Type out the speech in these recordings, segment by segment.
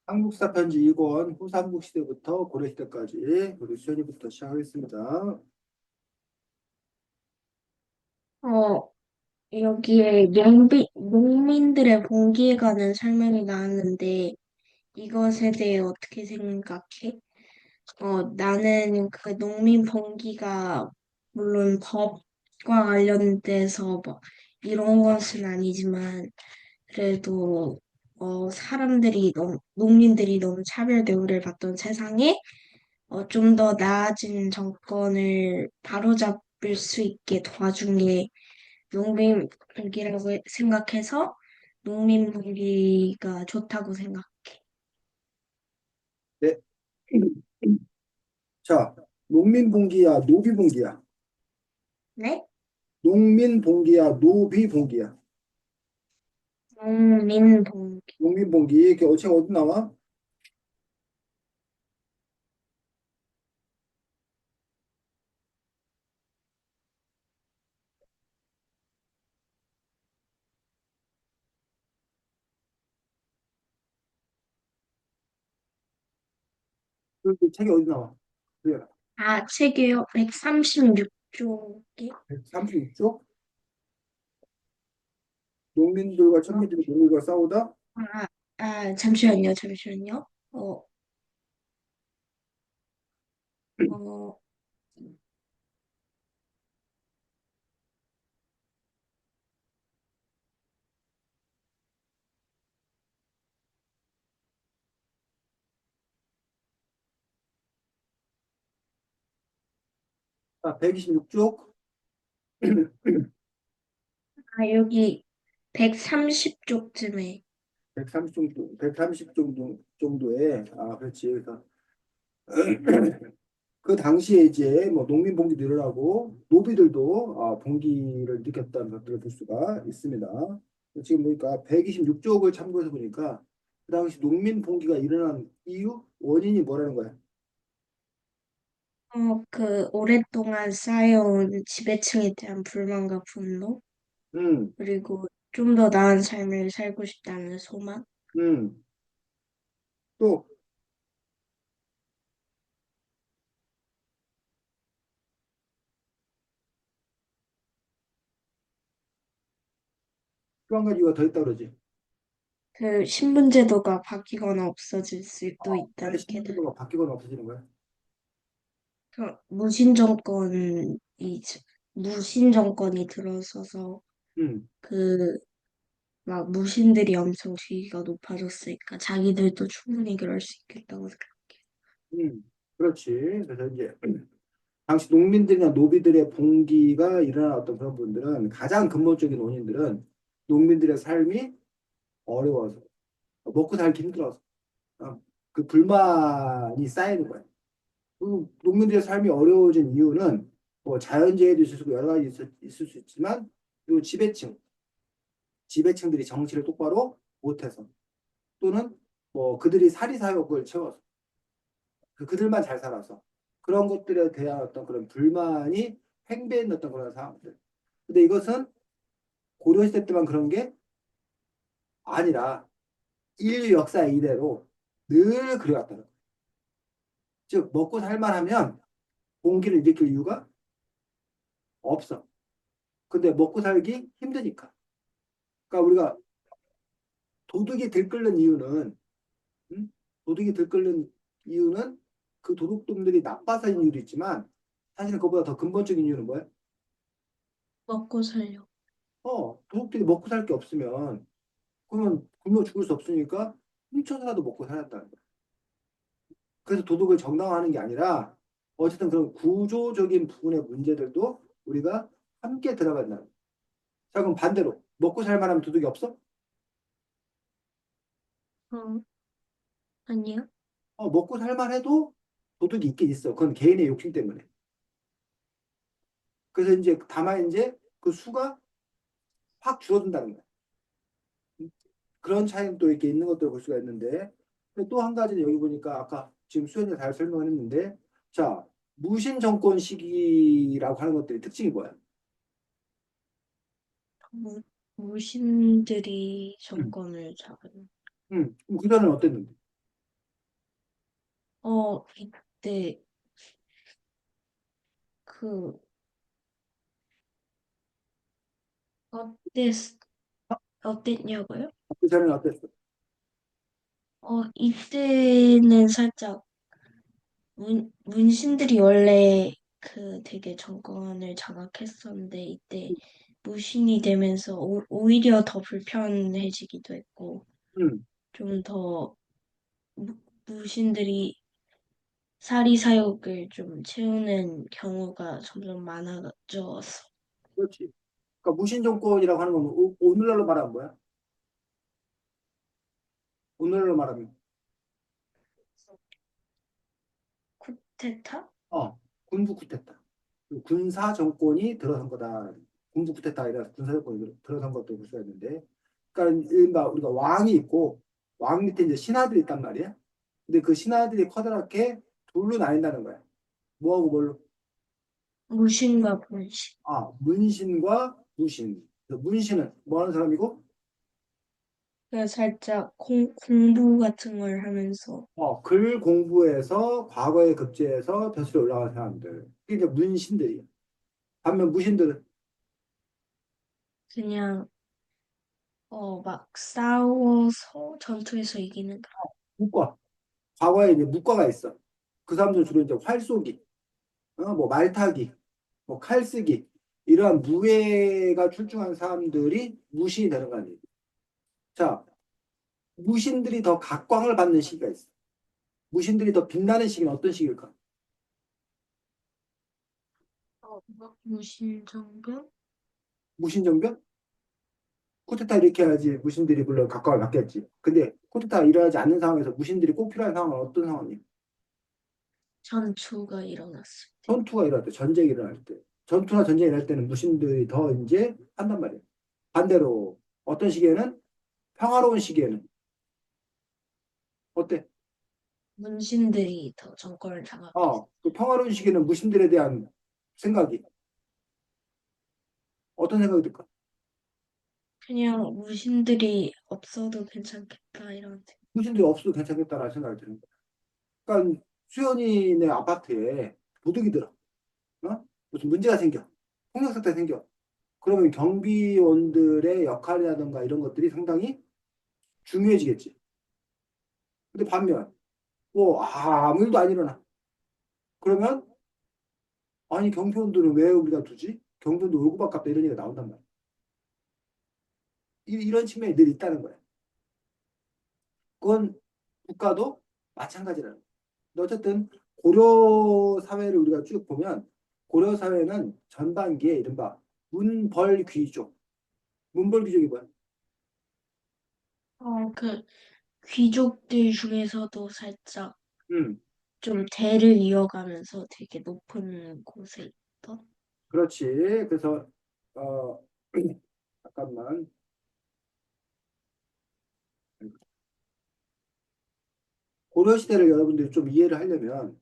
한국사 편지 2권 후삼국 시대부터 고려 시대까지 우리 수연이부터 시작하겠습니다. 어, 여기에 농민들의 봉기에 관한 설명이 나왔는데, 이것에 대해 어떻게 생각해? 나는 그 농민 봉기가 물론 법과 관련돼서 뭐 이런 것은 아니지만, 그래도 농민들이 너무 차별 대우를 받던 세상에 좀 더 나아진 정권을 바로잡을 수 있게 도와준 게 농민복지라고 생각해서 농민복지가 좋다고 생각. 네. 자, 농민봉기야, 노비봉기야. 네? 농민봉기야, 노비봉기야. 농민복지. 농민봉기, 이렇게 어체가 어디 나와? 그 책이 어디 나와? 그래, 책이요? 136쪽이? 136쪽? 농민들과 천민들이 농민과 싸우다? 잠시만요. 어, 어, 126쪽? 여기 130쪽쯤에. 130쪽, 130 정도에, 그렇지. 그래서 그 당시에 이제 뭐 농민봉기 늘어나고 노비들도 봉기를 느꼈다는 것들을 볼 수가 있습니다. 지금 보니까 126쪽을 참고해서 보니까 그 당시 농민봉기가 일어난 이유, 원인이 뭐라는 거야? 그 오랫동안 쌓여온 지배층에 대한 불만과 분노, 음, 그리고 좀 더 나은 삶을 살고 싶다는 소망. 음. 또 또 한 가지 이유가 더 있다 그러지. 그 신분제도가 바뀌거나 없어질 수도 왜 있다는 게다. 신분제도가 바뀌거나 없어지는 거야? 그 무신 정권이 무신 정권이 들어서서 음, 그 막 무신들이 엄청 지위가 높아졌으니까 자기들도 충분히 그럴 수 있겠다고 생각. 그렇지. 그래서 이제 당시 농민들이나 노비들의 봉기가 일어난 어떤 그런 분들은 가장 근본적인 원인들은 농민들의 삶이 어려워서 먹고 살기 힘들어서 그 불만이 쌓이는 거예요. 그 농민들의 삶이 어려워진 이유는 뭐 자연재해도 있을 수 있고 여러 가지 있을 수 있지만 또 지배층들이 정치를 똑바로 못해서 또는 뭐 그들이 사리사욕을 채워서 그들만 잘 살아서 그런 것들에 대한 어떤 그런 불만이 팽배했던 그런 상황들. 근데 이것은 고려시대 때만 그런 게 아니라 인류 역사 이대로 늘 그래왔다는 거예요. 즉 먹고 살만하면 공기를 일으킬 이유가 없어. 근데 먹고 살기 힘드니까. 그러니까 우리가 도둑이 들끓는 이유는 음? 도둑이 들끓는 이유는 그 도둑놈들이 나빠서인 이유도 있지만 사실은 그보다 더 근본적인 이유는 뭐야? 먹고 살려. 도둑들이 먹고 살 게 없으면 그러면 굶어 죽을 수 없으니까 훔쳐서라도 먹고 살았다는 거야. 그래서 도둑을 정당화하는 게 아니라 어쨌든 그런 구조적인 부분의 문제들도 우리가 함께 들어간다는 거야. 자, 그럼 반대로 먹고 살 만한 도둑이 없어? 어, 아니요. 먹고 살만 해도 도둑이 있긴 있어. 그건 개인의 욕심 때문에. 그래서 이제 다만 이제 그 수가 확 줄어든다는 거야. 그런 차이는 또 이렇게 있는 것들을 볼 수가 있는데 또 한 가지는 여기 보니까 아까 지금 수현이가 잘 설명을 했는데 자, 무신 정권 시기라고 하는 것들의 특징이 뭐야? 무, 무신들이 음, 정권을 잡은. 그전에는 어땠는데? 이때 그 어땠 어땠냐고요? 그 전에는 어땠어? 이때는 살짝 문신들이 원래 그 되게 정권을 장악했었는데 이때 무신이 되면서 오히려 더 불편해지기도 했고 음, 좀 더 무신들이 사리사욕을 좀 채우는 경우가 점점 많아졌어. 그렇지. 그러니까 무신 정권이라고 하는 건 오늘날로 말하면 뭐야? 오늘날로 말하면 쿠데타? 군부 쿠데타. 그 군사 정권이 들어선 거다. 군부 쿠데타 아니라 군사 정권이 들어선 것도 볼 수가 있는데, 그러니까 이른바 우리가 왕이 있고 왕 밑에 이제 신하들이 있단 말이야. 근데 그 신하들이 커다랗게 둘로 나뉜다는 거야. 뭐하고 뭘로? 무신과 분신. 문신과 무신. 그래서 문신은 뭐 하는 사람이고, 그래서 살짝 공부 같은 걸 하면서 글 공부해서 과거에 급제해서 벼슬에 올라간 사람들. 그게 이제 문신들이야. 반면 무신들은 그냥 막 싸워서 전투에서 이기는 무과. 과거에 이제 무과가 있어. 그 사람들 주로 이제 활쏘기, 뭐 말타기, 뭐 칼쓰기 이러한 무예가 출중한 사람들이 무신이 되는 거 아니에요. 자, 무신들이 더 각광을 받는 시기가 있어. 무신들이 더 빛나는 시기는 어떤 시기일까? 무신정변? 무신정변? 쿠데타 일으켜야지 무신들이 물론 각광을 받겠지. 근데 쿠데타가 일어나지 않는 상황에서 무신들이 꼭 필요한 상황은 어떤 상황이에요? 전투가 일어났을 때. 전투가 일어날 때, 전쟁이 일어날 때. 전투나 전쟁이 일어날 때는 무신들이 더 이제 한단 말이에요. 반대로 어떤 시기에는 평화로운 시기에는 어때? 문신들이 더 정권을 장악했어. 그 평화로운 시기에는 무신들에 대한 생각이 어떤 생각이 들까? 그냥 무신들이 없어도 괜찮겠다 이런 생각. 무신들이 없어도 괜찮겠다라는 생각이 드는 거야. 그러니까 수연이네 아파트에 도둑이 들어. 무슨 문제가 생겨. 폭력 사태 생겨. 그러면 경비원들의 역할이라든가 이런 것들이 상당히 중요해지겠지. 근데 반면 아무 일도 안 일어나. 그러면 아니 경비원들은 왜 우리가 두지? 경비원도 월급 아깝다 이런 얘기가 나온단 말이야. 이런 측면이 늘 있다는 거야. 그건 국가도 마찬가지라는 거야. 근데 어쨌든 고려 사회를 우리가 쭉 보면 고려 사회는 전반기에 이른바 문벌귀족. 문벌귀족이 뭐야? 그 귀족들 중에서도 살짝 음, 좀 대를 이어가면서 되게 높은 곳에 있던. 그렇지. 그래서 어 잠깐만 고려 시대를 여러분들이 좀 이해를 하려면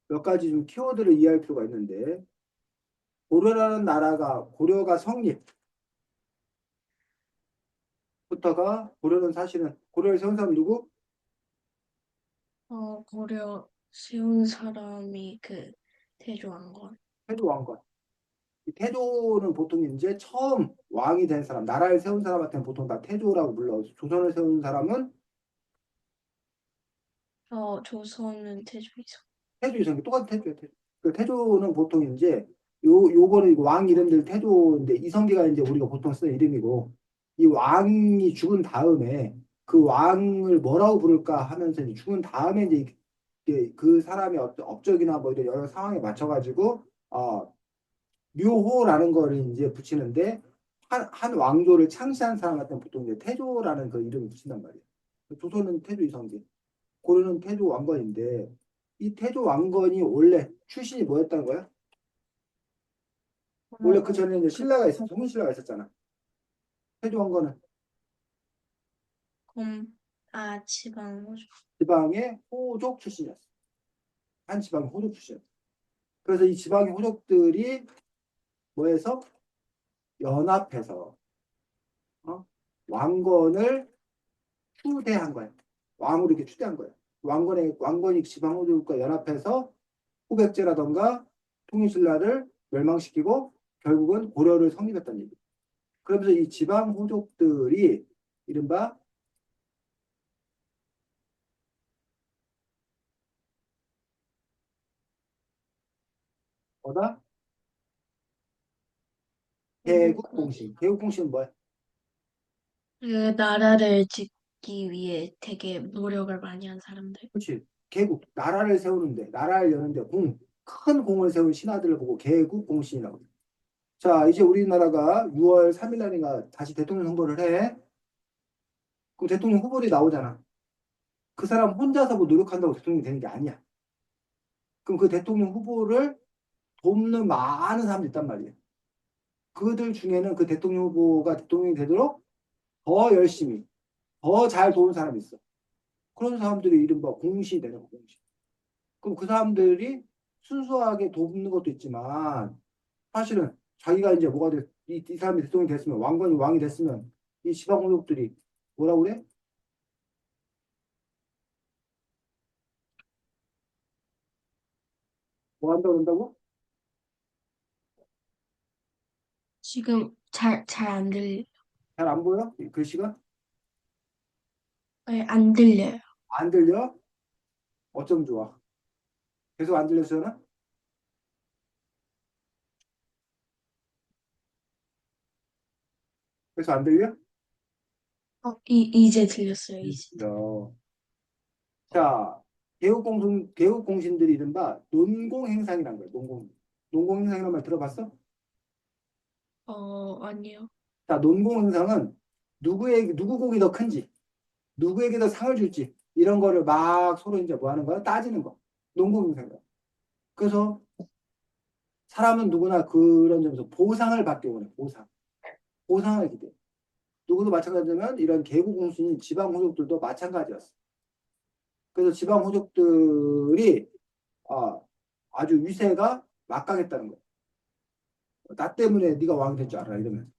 몇 가지 좀 키워드를 이해할 필요가 있는데 고려라는 나라가 고려가 성립부터가 고려는 사실은 고려를 세운 사람 누구? 고려 세운 사람이 그 태조왕건. 태조 왕건. 이 태조는 보통 이제 처음 왕이 된 사람, 나라를 세운 사람한테는 보통 다 태조라고 불러. 조선을 세운 사람은 조선은 태조이죠. 태조 이성계 똑같은 태조야. 태조. 그 태조는 보통 이제 요거는 왕 이름들 태조인데 이성계가 이제 우리가 보통 쓰는 이름이고 이 왕이 죽은 다음에 그 왕을 뭐라고 부를까 하면서 이제 죽은 다음에 이제 그 사람의 어떤 업적이나 뭐 이런 여러 상황에 맞춰가지고 묘호라는 거를 이제 붙이는데 한 왕조를 창시한 사람한테는 보통 이제 태조라는 그 이름을 붙인단 말이에요. 조선은 태조 이성계, 고려는 태조 왕건인데 이 태조 왕건이 원래 출신이 뭐였다는 거야? 원래 그 전에 이제 신라가 있어, 송신라가 있었잖아. 태조 왕건은 지방 호주. 지방의 호족 출신이었어. 한 지방의 호족 출신. 그래서 이 지방의 호족들이 뭐해서 연합해서 어? 왕건을 추대한 거야. 왕으로 이렇게 추대한 거야. 왕건이 지방호족과 연합해서 후백제라던가 통일신라를 멸망시키고 결국은 고려를 성립했다는 얘기. 그러면서 이 지방호족들이 이른바 뭐다? 개국공신. 개국공신은 뭐야? 그 나라를 짓기 위해 되게 노력을 많이 한 사람들. 그렇지. 개국, 나라를 세우는데, 나라를 여는데 큰 공을 세운 신하들을 보고 개국공신이라고 해. 자, 이제 우리나라가 6월 3일 날인가 다시 대통령 선거를 해. 그럼 대통령 후보들이 나오잖아. 그 사람 혼자서 뭐 노력한다고 대통령이 되는 게 아니야. 그럼 그 대통령 후보를 돕는 많은 사람들이 있단 말이에요. 그들 중에는 그 대통령 후보가 대통령이 되도록 더 열심히, 더 잘 도운 사람이 있어. 그런 사람들이 이른바 공신이 되는 거, 공신. 그럼 그 사람들이 순수하게 돕는 것도 있지만, 사실은 자기가 이제 뭐가 됐, 이 사람이 대통령이 됐으면, 왕건이 왕이 됐으면, 이 지방 권력들이 뭐라고 그래? 뭐 한다고 그런다고? 지금 잘 안 잘 안 보여? 이 글씨가? 안 들려요. 안 들려? 어쩜 좋아. 계속 안 들려서나? 계속 안 들려? 이제 들렸어요, 이제. 어. 자, 개국공신들이 이른바 논공행상이란 거예요. 논공행상이란 말 들어봤어? 아니요. 자, 논공행상은 누구 공이 더 큰지, 누구에게 더 상을 줄지, 이런 거를 막 서로 이제 뭐 하는 거야? 따지는 거. 논공행상이야. 그래서 사람은 누구나 그런 점에서 보상을 받기 원해, 보상. 보상을 기대. 누구도 마찬가지면 이런 개국공신인 지방호족들도 마찬가지였어. 그래서 지방호족들이 아주 위세가 막강했다는 거야. 나 때문에 네가 왕이 될 줄 알아 이러면서.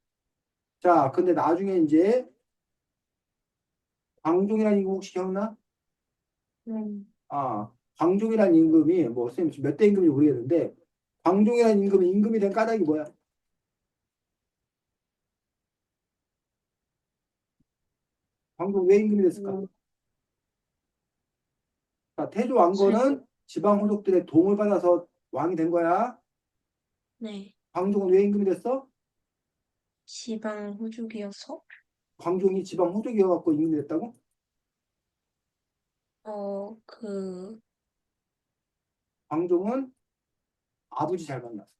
자, 근데 나중에 이제 광종이라는 임금 혹시 기억나? 광종이라는 임금이 뭐 선생님 몇 대 임금인지 모르겠는데 광종이라는 임금이 된 까닭이 뭐야? 광종 왜 임금이 됐을까? 음, 자, 태조 설, 왕건은 지방 호족들의 도움을 받아서 왕이 된 거야. 네. 광종은 왜 임금이 됐어? 지방 호족이어서, 광종이 지방 호족이어갖고 임금이 됐다고? 어, 그, 광종은 아버지 잘 만났어.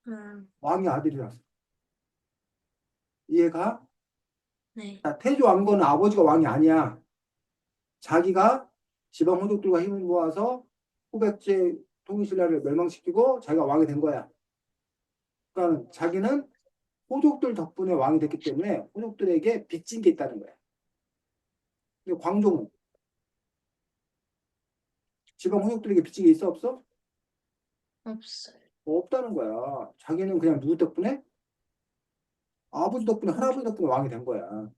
음, 왕이 아들이라서. 이해가? 네. 자, 태조 왕건은 아버지가 왕이 아니야. 자기가 지방 호족들과 힘을 모아서 후백제 통일신라를 멸망시키고 자기가 왕이 된 거야. 그러니까 자기는 호족들 덕분에 왕이 됐기 때문에 호족들에게 빚진 게 있다는 거야. 근데 광종은 지방 호족들에게 빚진 게 있어 없어? 없어요. 없다는 거야. 자기는 그냥 누구 덕분에? 아버지 덕분에 할아버지 덕분에 왕이 된 거야.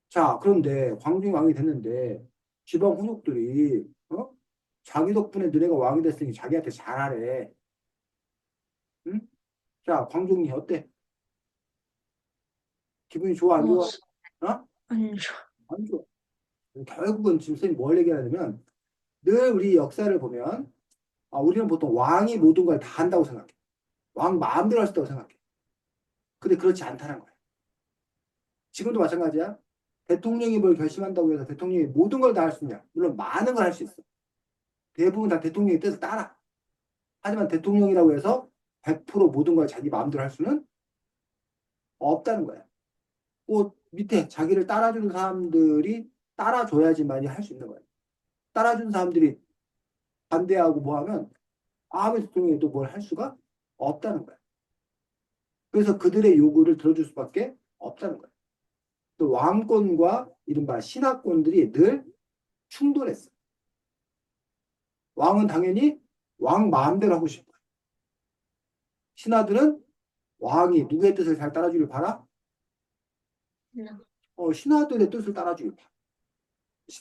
자, 그런데 광종이 왕이 됐는데 지방 호족들이 자기 덕분에 너네가 왕이 됐으니 자기한테 잘하래. 응? 자, 광종이 어때? 기분이 좋아 안 어, 좋아? 어? 안 좋아. 안 좋아. 결국은 지금 선생님 뭘 얘기하냐면 늘 우리 역사를 보면 우리는 보통 왕이 모든 걸 다 한다고 생각해. 왕 마음대로 할 수 있다고 생각해. 근데 그렇지 않다는 거야. 지금도 마찬가지야. 대통령이 뭘 결심한다고 해서 대통령이 모든 걸 다 할 수 있냐? 물론 많은 걸 할 수 있어. 대부분 다 대통령의 뜻을 따라. 하지만 대통령이라고 해서 100% 모든 걸 자기 마음대로 할 수는 없다는 거야. 꼭 밑에 자기를 따라주는 사람들이 따라줘야지만이 할 수 있는 거야. 따라주는 사람들이 반대하고 뭐 하면 아무리 대통령이 또 뭘 할 수가 없다는 거야. 그래서 그들의 요구를 들어줄 수밖에 없다는 거야. 또 왕권과 이른바 신하권들이 늘 충돌했어. 왕은 당연히 왕 마음대로 하고 싶어. 신하들은 왕이 누구의 뜻을 잘 따라주길 바라? 신하들의 뜻을 따라주길 바라.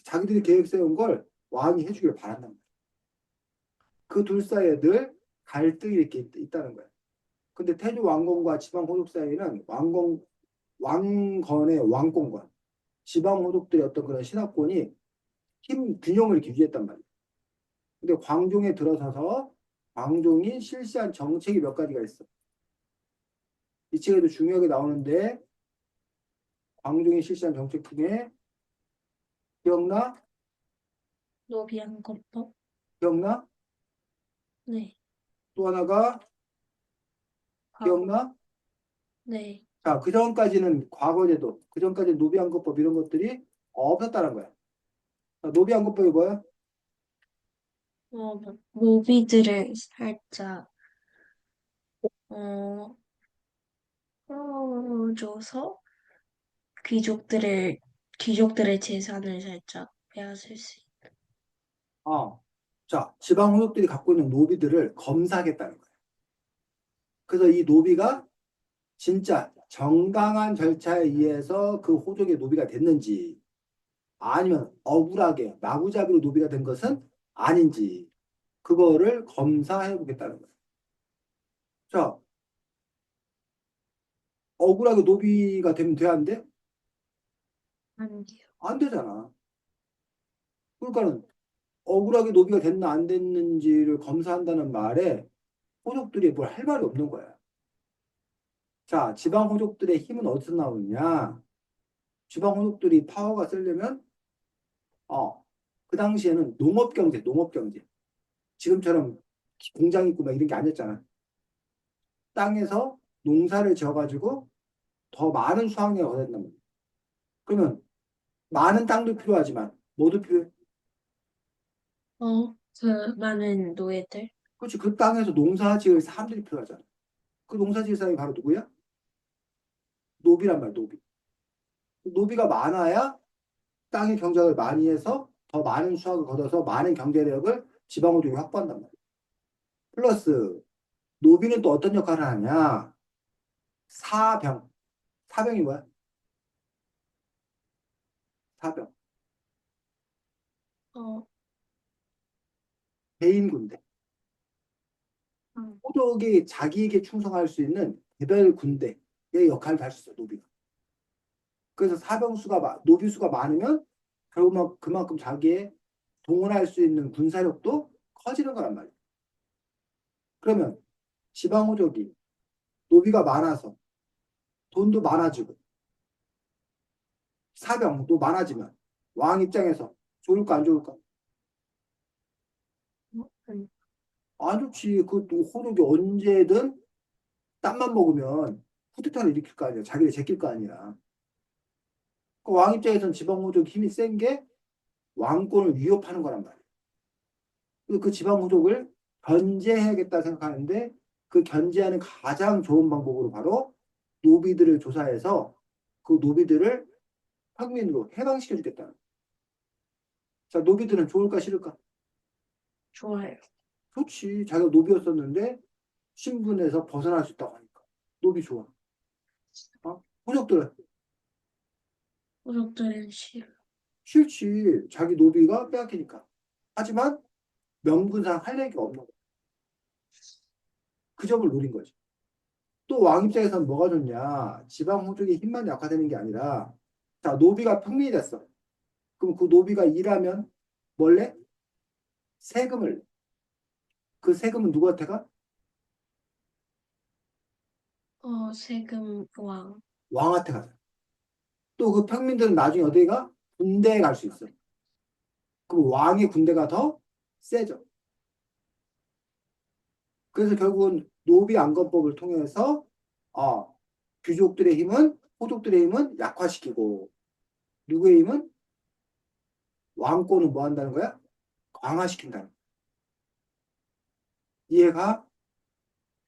자기들이 계획 세운 걸 왕이 해주길 바란단 말이야. 그 둘 사이에 늘 갈등이 이렇게 있다는 거야. 근데 태조 왕건과 지방 호족 사이에는 왕건의 왕권과 지방 호족들의 어떤 그런 신하권이 힘 균형을 이렇게 유지했단 말이야. 근데 광종에 들어서서 광종이 실시한 정책이 몇 가지가 있어. 이 책에도 중요하게 나오는데 광종이 실시한 정책 중에 기억나? 노비안건법? 기억나? 네. 또 하나가 과거. 기억나? 네. 자, 그 전까지는 과거제도, 그 전까지는 노비안건법 이런 것들이 없었다는 거야. 자, 노비안건법이 뭐야? 노비들을 살짝, 어, 풀어줘서 귀족들을, 귀족들의 재산을 살짝 빼앗을 수 있는. 지방 호족들이 갖고 있는 노비들을 검사하겠다는 거야. 그래서 이 노비가 진짜 정당한 절차에 의해서 그 호족의 노비가 됐는지 아니면 억울하게 마구잡이로 노비가 된 것은 아닌지 그거를 검사해 보겠다는 거예요. 자, 억울하게 노비가 되면 돼, 안 돼? 아니요. 안 되잖아. 그러니까는 억울하게 노비가 됐나 안 됐는지를 검사한다는 말에 호족들이 뭘 할 말이 없는 거야. 자, 지방 호족들의 힘은 어디서 나오느냐? 지방 호족들이 파워가 세려면 그 당시에는 농업 경제. 지금처럼 공장 있고 막 이런 게 아니었잖아. 땅에서 농사를 지어가지고 더 많은 수확량을 얻었단 말이야. 그러면 많은 땅도 필요하지만 뭐도 필요해? 그 많은 노예들? 그렇지. 그 땅에서 농사 지을 사람들이 필요하잖아. 그 농사 지을 사람이 바로 누구야? 노비란 말이야, 노비. 노비가 많아야 땅의 경작을 많이 해서 더 많은 수확을 거둬서 많은 경제력을 지방호족이 확보한단 말이야. 플러스 노비는 또 어떤 역할을 하냐? 사병. 사병이 뭐야? 사병. 어, 개인 군대. 음, 호족이 자기에게 충성할 수 있는 개별 군대의 역할을 할 수 있어, 노비가. 그래서 노비수가 많으면 결국 그만큼 자기의 동원할 수 있는 군사력도 커지는 거란 말이야. 그러면 지방호족이 노비가 많아서 돈도 많아지고 사병도 많아지면 왕 입장에서 좋을까 안 좋을까? 음, 안 좋지. 그 호족이 언제든 땀만 먹으면 쿠데타를 일으킬 거 아니야. 자기를 제낄 거 아니야. 그 왕 입장에서는 지방호족 힘이 센 게 왕권을 위협하는 거란 말이야. 그래서 그 지방호족을 견제해야겠다 생각하는데 그 견제하는 가장 좋은 방법으로 바로 노비들을 조사해서 그 노비들을 평민으로 해방시켜 주겠다는. 자, 노비들은 좋을까 싫을까? 좋아요. 좋지. 자기가 노비였었는데 신분에서 벗어날 수 있다고 하니까. 노비 좋아. 호족들은 호족들은 싫어. 싫지. 자기 노비가 빼앗기니까. 하지만 명분상 할 얘기가 없는 거야. 그 점을 노린 거지. 또 왕 입장에서는 뭐가 좋냐? 지방 호족의 힘만 약화되는 게 아니라, 자, 노비가 평민이 됐어. 그럼 그 노비가 일하면 원래 세금을 내. 그 세금은 누구한테 가? 세금 왕. 왕한테 가잖아. 또 그 평민들은 나중에 어디 가? 군대에 갈 수 있어. 그럼 왕의 군대가 더 세져. 그래서 결국은 노비 안건법을 통해서 귀족들의 힘은 호족들의 힘은 약화시키고 누구의 힘은 왕권은 뭐 한다는 거야? 강화시킨다는 거야. 이해가?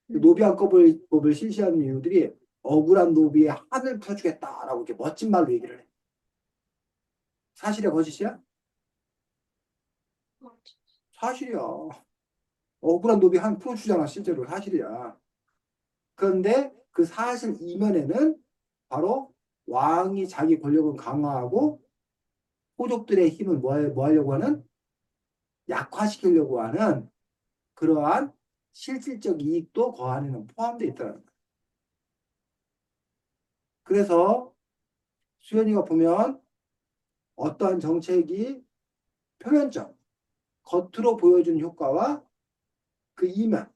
노비 안건법을 실시하는 이유들이 억울한 노비의 한을 풀어주겠다라고 이렇게 멋진 말로 얘기를 해. 사실이야, 거짓이야? 사실이야. 억울한 노비 한 풀어주잖아, 실제로 사실이야. 그런데 그 사실 이면에는 바로 왕이 자기 권력은 강화하고 호족들의 힘은 뭐 하려고 하는? 약화시키려고 하는 그러한 실질적 이익도 그 안에는 포함되어 있다는 거예요. 그래서 수연이가 보면 어떠한 정책이 표면적, 겉으로 보여주는 효과와 그 이면,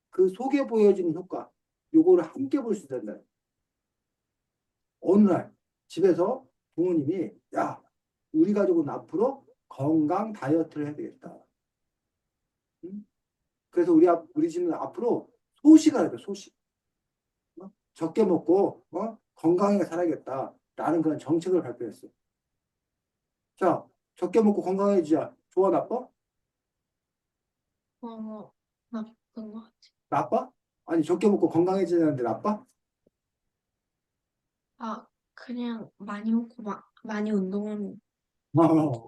그 속에 보여지는 효과, 요거를 함께 볼 수 있단다. 어느 날 집에서 부모님이 야, 우리 가족은 앞으로 건강 다이어트를 해야 되겠다. 응? 그래서 우리 집은 앞으로 소식을 해야 돼, 소식. 어? 적게 먹고 건강하게 살아야겠다. 라는 그런 정책을 발표했어. 자, 적게 먹고 건강해지자. 좋아, 나빠? 어, 나쁜 것 같아. 나빠? 아니, 적게 먹고 건강해지는데 나빠? 아, 그냥 많이 먹고 많이 운동하면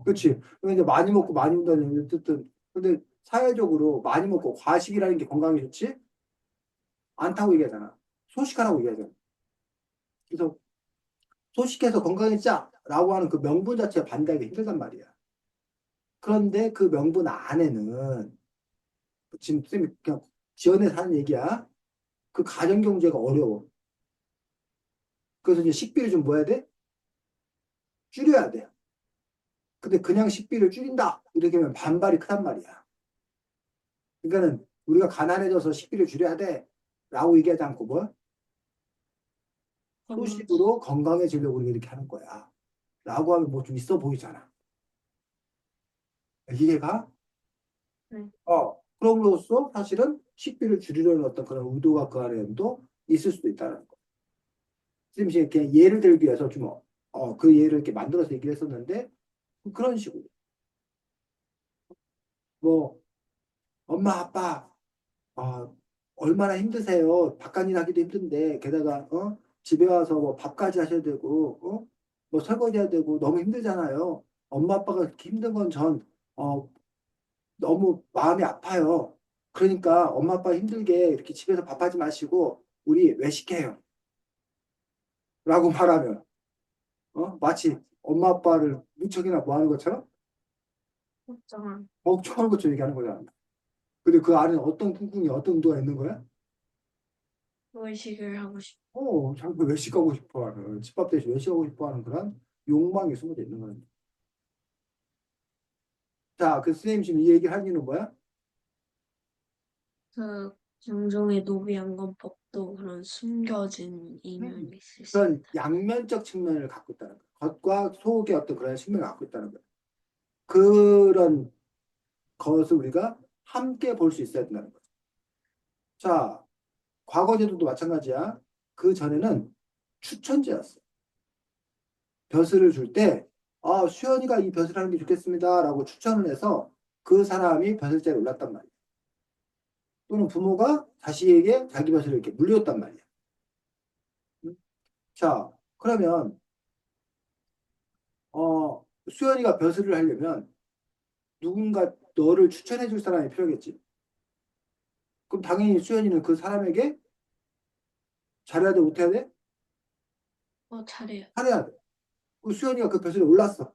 그치. 근데 이제 많이 먹고 많이 운다는 어쨌든 근데 사회적으로 많이 먹고 과식이라는 게 건강에 좋지? 않다고 얘기하잖아. 소식하라고 얘기하잖아. 그래서 소식해서 건강해지자라고 하는 그 명분 자체에 반대하기 힘들단 말이야. 그런데 그 명분 안에는 지금 쌤이 그냥 지어내서 하는 얘기야. 그 가정 경제가 어려워. 그래서 이제 식비를 좀 뭐 해야 돼? 줄여야 돼. 근데 그냥 식비를 줄인다. 이렇게 하면 반발이 크단 말이야. 그러니까는 우리가 가난해져서 식비를 줄여야 돼. 라고 얘기하지 않고 뭐? 건강. 소식으로 건강해지려고 우리가 이렇게 하는 거야. 라고 하면 뭐 좀 있어 보이잖아. 이해가? 네. 그럼으로써 사실은 식비를 줄이려는 어떤 그런 의도가 그 안에도 있을 수도 있다는 거. 지금 이렇게 예를 들기 위해서 좀, 그 예를 이렇게 만들어서 얘기를 했었는데, 그런 식으로. 뭐, 엄마, 아빠, 아, 얼마나 힘드세요. 바깥 일 하기도 힘든데, 게다가, 집에 와서 뭐 밥까지 하셔야 되고, 뭐 설거지 해야 되고, 너무 힘들잖아요. 엄마, 아빠가 그렇게 힘든 건 어, 너무 마음이 아파요. 그러니까 엄마, 아빠 힘들게 이렇게 집에서 밥하지 마시고, 우리 외식해요. 라고 말하면, 마치 엄마, 아빠를 무척이나 뭐 하는 것처럼, 걱정한 걱정하는 것처럼 얘기하는 거잖아. 근데 그 안에 어떤 꿍꿍이, 어떤 의도가 있는 거야? 외식을 하고 싶어. 자꾸 외식하고 싶어 하는, 집밥 대신 외식하고 싶어 하는 그런 욕망이 숨어져 있는 거야. 자, 그 선생님 지금 이 얘기를 하는 이유는 뭐야? 그 종종의 노비연금법도 그런 숨겨진 음. 이면이 있을 수 그런 있다. 양면적 측면을 갖고 있다는 거야. 겉과 속의 어떤 그런 측면을 갖고 있다는 거야. 그런 것을 우리가 함께 볼 수 있어야 된다는 거야. 자, 과거 제도도 마찬가지야. 그 전에는 추천제였어. 벼슬을 줄 때, 수연이가 이 벼슬 하는 게 좋겠습니다. 라고 추천을 해서 그 사람이 벼슬자리에 올랐단 말이야. 또는 부모가 자식에게 자기 벼슬을 이렇게 물렸단 말이야. 음? 자, 그러면, 수연이가 벼슬을 하려면 누군가 너를 추천해 줄 사람이 필요하겠지. 그럼 당연히 수연이는 그 사람에게 잘해야 돼, 못해야 돼? 잘해요. 잘해야 돼. 그 수연이가 그 벼슬에 올랐어.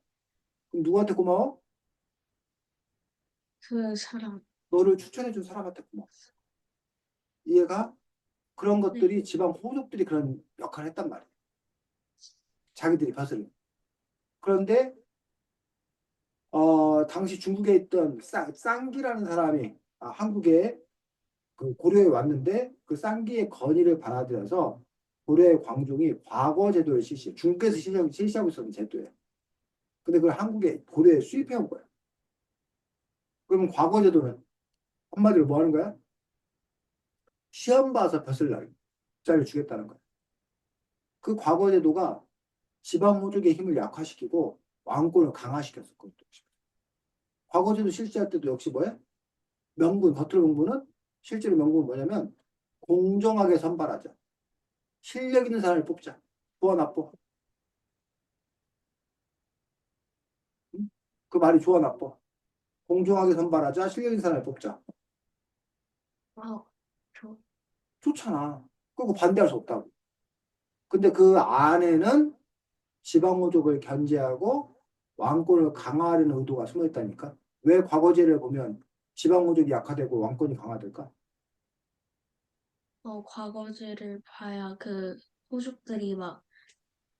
그럼 누구한테 고마워? 그 사람. 너를 추천해 준 사람한테 고마워. 이해가? 그런 네. 것들이 지방 호족들이 그런 역할을 했단 말이야. 자기들이 벼슬을. 그런데 당시 중국에 있던 쌍기라는 사람이 한국에 그 고려에 왔는데 그 쌍기의 건의를 받아들여서 고려의 광종이 과거 제도를 실시해. 중국에서 실시하고 있었던 제도예요. 근데 그걸 한국에 고려에 수입해 온 거야. 그러면 과거 제도는 한마디로 뭐 하는 거야? 시험 봐서 벼슬 날짜를 주겠다는 거야. 그 과거 제도가 지방 호족의 힘을 약화시키고 왕권을 강화시켰어. 그것도. 과거 제도 실시할 때도 역시 뭐야? 명분, 겉으로 명분은 실제로 명분은 뭐냐면 공정하게 선발하자. 실력 있는 사람을 뽑자. 좋아, 나빠? 응? 그 말이 좋아, 나빠? 공정하게 선발하자. 실력 있는 사람을 뽑자. 아, 저, 좋잖아. 그거 반대할 수 없다고. 근데 그 안에는 지방호족을 견제하고 왕권을 강화하려는 의도가 숨어 있다니까. 왜 과거제를 보면 지방호족이 약화되고 왕권이 강화될까? 과거지를 봐야 그 호족들이 막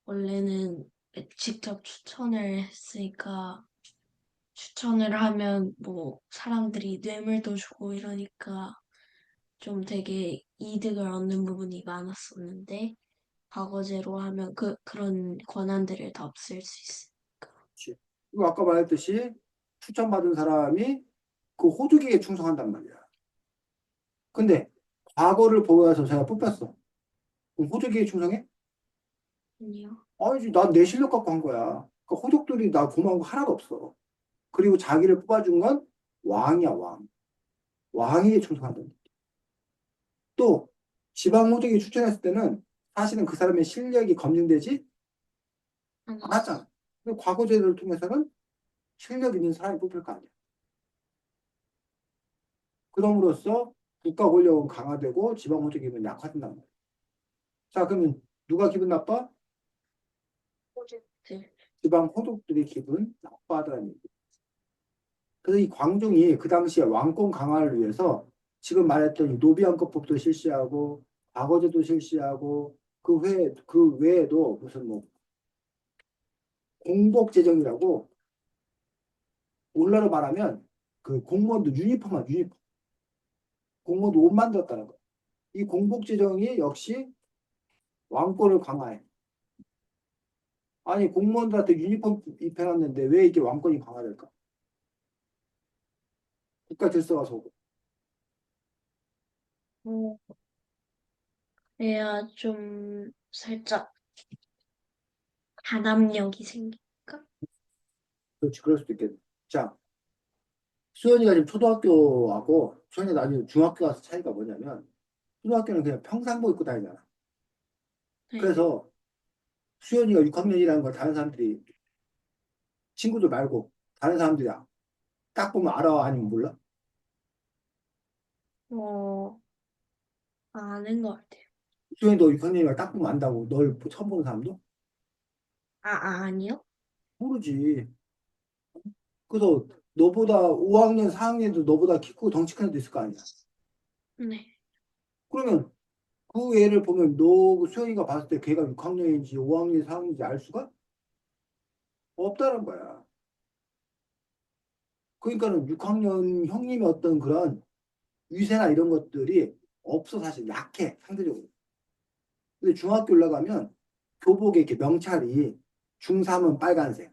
원래는 직접 추천을 했으니까 추천을 하면 뭐 사람들이 뇌물도 주고 이러니까 좀 되게 이득을 얻는 부분이 많았었는데 과거제로 하면 그런 권한들을 다 없앨 수 있어. 그치. 그리고 아까 말했듯이 추천받은 사람이 그 호족에게 충성한단 말이야. 근데 과거를 보여서 제가 뽑혔어. 그럼 호족에게 충성해? 아니요. 아니지, 난 내 실력 갖고 한 거야. 그 호족들이 나 고마운 거 하나도 없어. 그리고 자기를 뽑아준 건 왕이야, 왕. 왕에게 충성한다. 또 지방 호족이 추천했을 때는 사실은 그 사람의 실력이 검증되지 아니었어. 않았잖아. 근데 과거제도를 통해서는 실력 있는 사람이 뽑힐 거 아니야. 그럼으로써 국가 권력은 강화되고 지방 호족이 기분 약화된단 말이야. 자, 그러면 누가 기분 나빠? 호족들. 지방 호족들이 기분 나빠하다는 얘기. 그래서 이 광종이 그 당시에 왕권 강화를 위해서 지금 말했던 이 노비왕권법도 실시하고 과거제도 실시하고 그 외에도 무슨 뭐 공복제정이라고 올라로 말하면 그 공무원도 유니폼만 유니폼 공무원도 옷 만들었다는 거야. 이 공복제정이 역시 왕권을 강화해. 아니 공무원들한테 유니폼 입혀놨는데 왜 이게 왕권이 강화될까? 국가 질서가 서고. 어, 그래야 좀 살짝 단합력이 생길까? 그렇지 그럴 수도 있겠네. 자, 수연이가 지금 초등학교하고 수연이 나중에 중학교 가서 차이가 뭐냐면 초등학교는 그냥 평상복 입고 다니잖아. 네. 그래서 수연이가 6학년이라는 걸 다른 사람들이 친구들 말고 다른 사람들이 딱 보면 알아 아니면 몰라? 어, 아는 것 같아요. 수연이도 6학년이면 딱 보면 안다고 널 처음 보는 사람도? 아니요? 모르지. 그래서 너보다 5학년, 4학년도 너보다 키 크고 덩치 큰 애도 있을 거 아니야. 네. 그러면 그 애를 보면 너 수영이가 봤을 때 걔가 6학년인지 5학년, 4학년인지 알 수가 없다는 거야. 그러니까는 6학년 형님의 어떤 그런 위세나 이런 것들이 없어 사실 약해 상대적으로. 근데 중학교 올라가면 교복에 이렇게 명찰이 중3은 빨간색,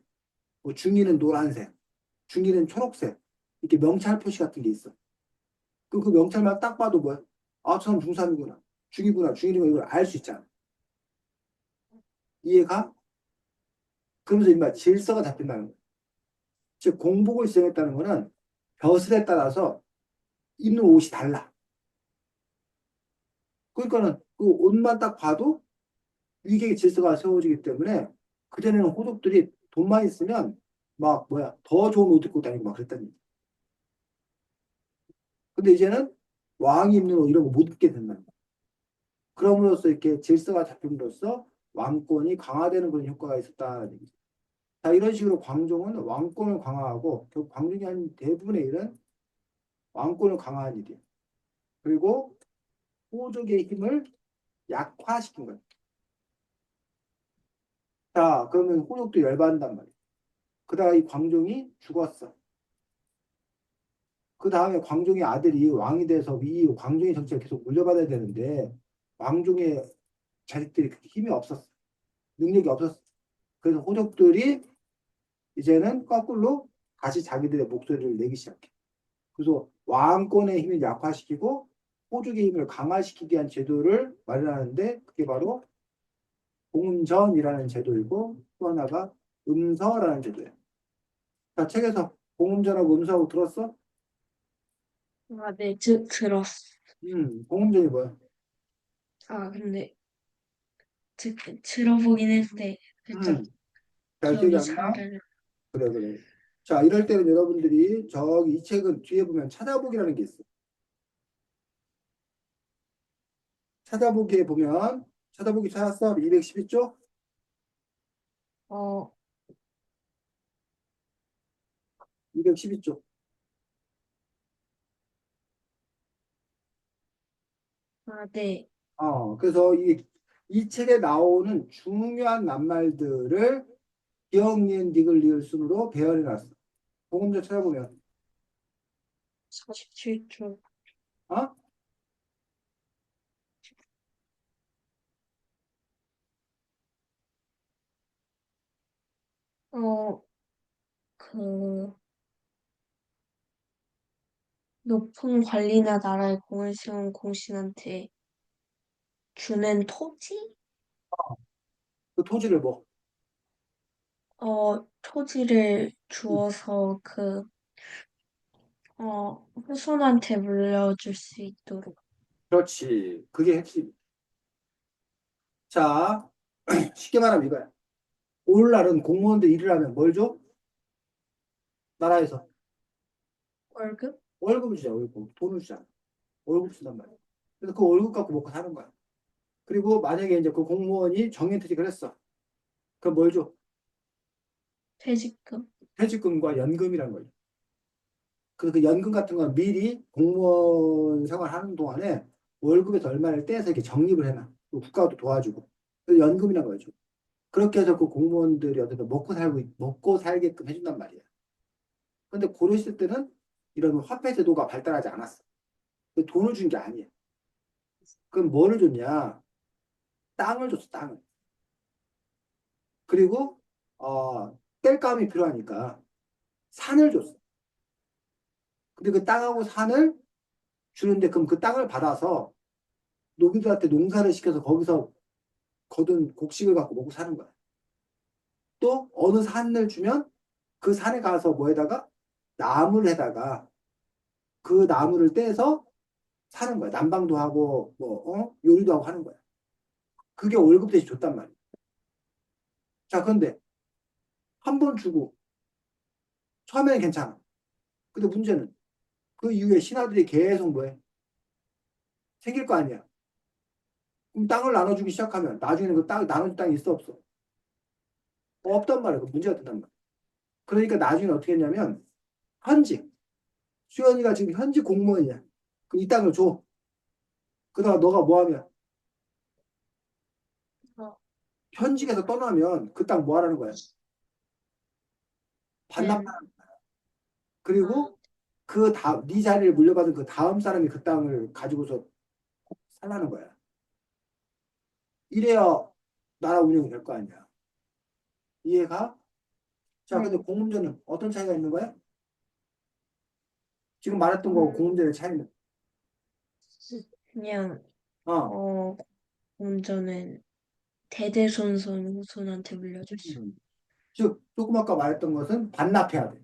뭐 중2는 노란색, 중2는 초록색 이렇게 명찰 표시 같은 게 있어. 그 명찰만 딱 봐도 뭐야? 아, 저 사람 중3이구나. 중2구나. 중1이구나. 이걸 알 수 있잖아. 이해가? 그러면서 이마 질서가 잡힌다는 거야. 즉 공복을 시정했다는 거는 벼슬에 따라서 입는 옷이 달라. 그러니까는 그 옷만 딱 봐도 위계의 질서가 세워지기 때문에 그전에는 호족들이 돈만 있으면 막 뭐야 더 좋은 옷 입고 다니고 막 그랬다는 얘기. 근데 이제는 왕이 입는 옷 이런 거 못 입게 된다는 거야. 그럼으로써 이렇게 질서가 잡힘으로써 왕권이 강화되는 그런 효과가 있었다는 얘기죠. 자, 이런 식으로 광종은 왕권을 강화하고 결국 광종이 한 대부분의 일은 왕권을 강화한 일이에요. 그리고 호족의 힘을 약화시킨 거예요. 자, 그러면 호족도 열받는단 말이에요. 그다가 이 광종이 죽었어. 그 다음에 광종의 아들이 왕이 돼서 이 광종의 정치를 계속 물려받아야 되는데 왕종의 자식들이 그렇게 힘이 없었어. 능력이 없었어. 그래서 호족들이 이제는 거꾸로 다시 자기들의 목소리를 내기 시작해. 그래서 왕권의 힘을 약화시키고 호족의 힘을 강화시키기 위한 제도를 마련하는데 그게 바로 공음전이라는 제도이고 또 하나가 음서라는 제도예요. 자, 책에서 공음전하고 음서하고 들었어? 네, 들었어. 공음전이 뭐야? 근데 들어보긴 했는데 살짝 음, 잘 기억이 기억이 안 잘 나? 안 나. 그래, 그래. 자, 이럴 때는 여러분들이 저기 이 책은 뒤에 보면 찾아보기라는 게 있어. 찾아보기에 보면 찾아보기 찾았어? 212쪽? 어, 212쪽. 네. 그래서 이 책에 나오는 중요한 낱말들을 기억, 니은, 디귿, 리을 순으로 배열해 놨어. 복음서 찾아보면. 47쪽. 어? 어, 그, 높은 관리나 나라의 공을 세운 공신한테 주는 토지? 그 토지를 뭐? 토지를 음, 주어서 후손한테 물려줄 수 있도록. 그렇지. 그게 핵심. 자, 쉽게 말하면 이거야. 오늘날은 공무원들 일을 하면 뭘 줘? 나라에서 월급? 월급을 주자, 월급. 돈을 주잖아. 월급 주단 말이야. 그래서 그 월급 갖고 먹고 사는 거야. 그리고 만약에 이제 그 공무원이 정년퇴직을 했어. 그럼 뭘 줘? 퇴직금? 퇴직금과 연금이라는 거죠. 그 연금 같은 건 미리 공무원 생활하는 동안에 월급에서 얼마를 떼서 이렇게 적립을 해놔. 또 국가도 도와주고. 그 연금이라는 거죠. 그렇게 해서 그 공무원들이 어떻게 먹고 살게끔 해준단 말이야. 근데 고려 시대 때는 이런 화폐 제도가 발달하지 않았어. 그 돈을 준 게 아니야. 그럼 뭐를 줬냐? 땅을 줬어, 땅을. 그리고, 땔감이 필요하니까 산을 줬어. 근데 그 땅하고 산을 주는데 그럼 그 땅을 받아서 노비들한테 농사를 시켜서 거기서 거둔 곡식을 갖고 먹고 사는 거야. 또 어느 산을 주면 그 산에 가서 뭐에다가 나무를 해다가 그 나무를 떼서 사는 거야. 난방도 하고 요리도 하고 하는 거야. 그게 월급 대신 줬단 말이야. 자, 그런데 한 번 주고 처음에는 괜찮아. 근데 문제는 그 이후에 신하들이 계속 뭐해? 생길 거 아니야. 그럼 땅을 나눠주기 시작하면 나중에는 그 땅, 나눠줄 땅이 있어 없어? 없단 말이야. 그 문제가 된단 말이야. 그러니까 나중에 어떻게 했냐면 현직, 수현이가 지금 현직 공무원이야. 그 이 땅을 줘. 그러다가 너가 뭐 하면 어, 현직에서 떠나면 그 땅 뭐 하라는 거야? 반납. 는, 아, 그리고 네 자리를 물려받은 그 다음 사람이 그 땅을 가지고서 살라는 거야. 이래야 나라 운영이 될 거 아니야. 이해가? 자, 근데 네. 공문제는 어떤 차이가 있는 거야? 지금 말했던 거 음, 공문제의 차이는. 그냥, 어. 어, 운전은 대대손손 후손한테 물려줄 수. 음. 즉, 조금 아까 말했던 것은 반납해야 돼.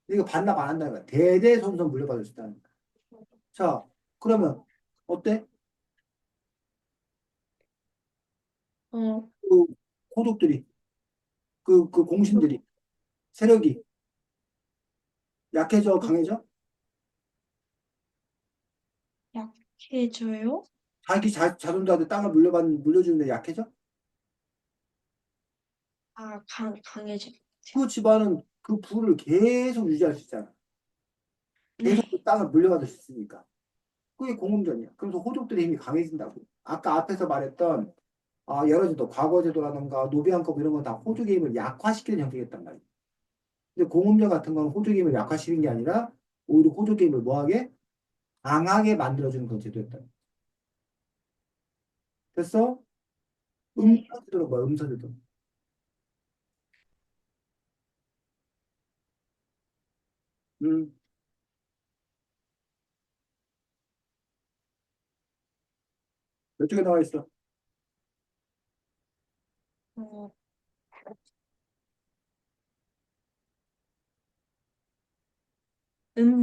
이거 반납 안 한다는 거야. 대대손손 물려받을 수 있다는 거야. 자, 그러면 어때? 어, 그 고독들이, 그 공신들이, 세력이 약해져, 강해져? 약해져요? 자손들한테 땅을 물려주는데 약해져? 강해질 것 그 집안은 그 부를 계속 유지할 수 있잖아. 같아요. 계속 그 네. 땅을 물려받을 수 있으니까. 그게 공공전이야. 그래서 호족들의 힘이 강해진다고. 아까 앞에서 말했던 여러 제도, 과거제도라든가 노비왕법 이런 건 다 호족의 힘을 약화시키는 형태였단 말이야. 근데 공업령 같은 건 호족의 힘을 약화시키는 게 아니라 오히려 호족의 힘을 뭐하게? 강하게 만들어주는 그런 제도였다. 됐어? 네. 음서제도는 뭐야? 음서제도. 음, 몇 쪽에 나와 있어? 어,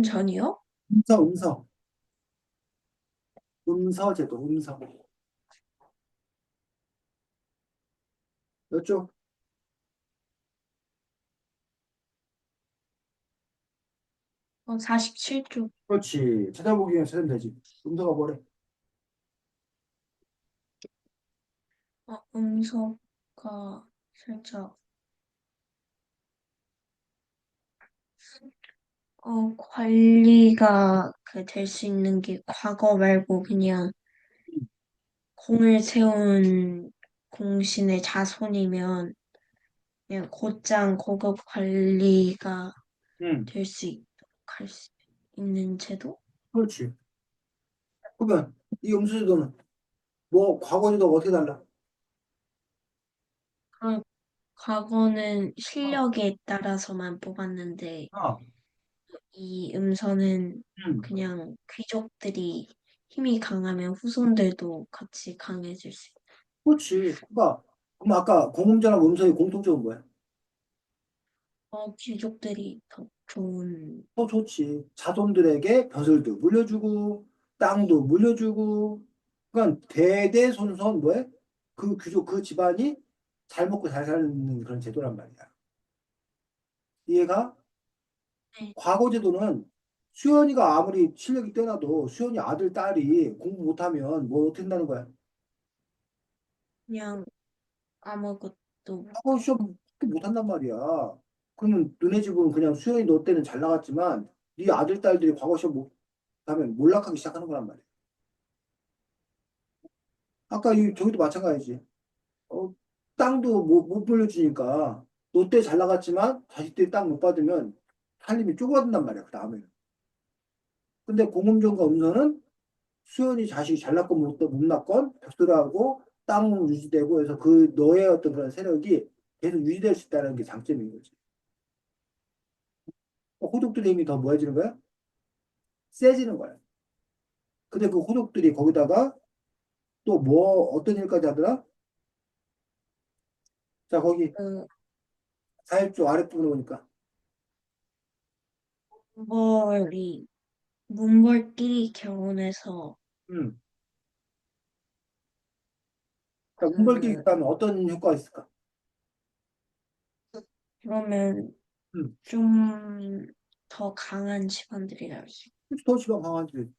전이요? 음서. 음서제도, 음서. 몇 쪽? 47쪽. 그렇지. 찾아보기엔 찾으면 되지. 음서가 뭐래? 음소가 살짝. 관리가 될 수 있는 게 과거 말고 그냥 공을 세운 공신의 자손이면 그냥 곧장 고급 관리가 응, 될 수 있도록 할 수 있는 제도? 그렇지. 그러면 이 음수제도는 뭐 과거제도가 어떻게 달라? 그럼 과거는 어, 실력에 따라서만 뽑았는데 어, 이 음서는 응, 그냥 귀족들이 힘이 강하면 후손들도 같이 강해질 수 있다. 그렇지. 그러니까 그럼 아까 공음자랑 음소의 공통점은 뭐야? 귀족들이 더 좋은, 더 좋지. 자손들에게 벼슬도 물려주고 땅도 물려주고 그러니까 대대손손 뭐야? 그 귀족 그 집안이 잘 먹고 잘 사는 그런 제도란 말이야. 이해가? 네, 과거 제도는 수연이가 아무리 실력이 뛰어나도 수연이 아들 딸이 공부 못하면 뭐 어떻게 한다는 거야? 그냥 아무것도 과거 못하고. 시험 못한단 말이야. 그러면 너네 집은 그냥 수연이 너 때는 잘 나갔지만 네 아들 딸들이 과거 시험 못하면 몰락하기 시작하는 거란 말이야. 아까 이 저기도 마찬가지지. 어, 땅도 못 물려주니까 너 때 잘 나갔지만 자식들이 땅 못 받으면 살림이 쪼그라든단 말이야. 그 다음에는. 근데 공음전과 음선은 수연이 자식이 잘 낳건 못 낳건 벽돌하고 땅 유지되고 해서 그 너의 어떤 그런 세력이 계속 유지될 수 있다는 게 장점인 거지. 호족들의 힘이 더 뭐해지는 거야? 세지는 거야. 근데 그 호족들이 거기다가 또 뭐 어떤 일까지 하더라? 자 거기 그 사일조 아랫부분에 보니까 문벌이 문벌끼리 결혼해서 음. 자, 문벌끼리 그 있다면 어떤 효과가 있을까? 그러면 음. 좀 더 강한 집안들이 날 수 있고 더 지방 강한지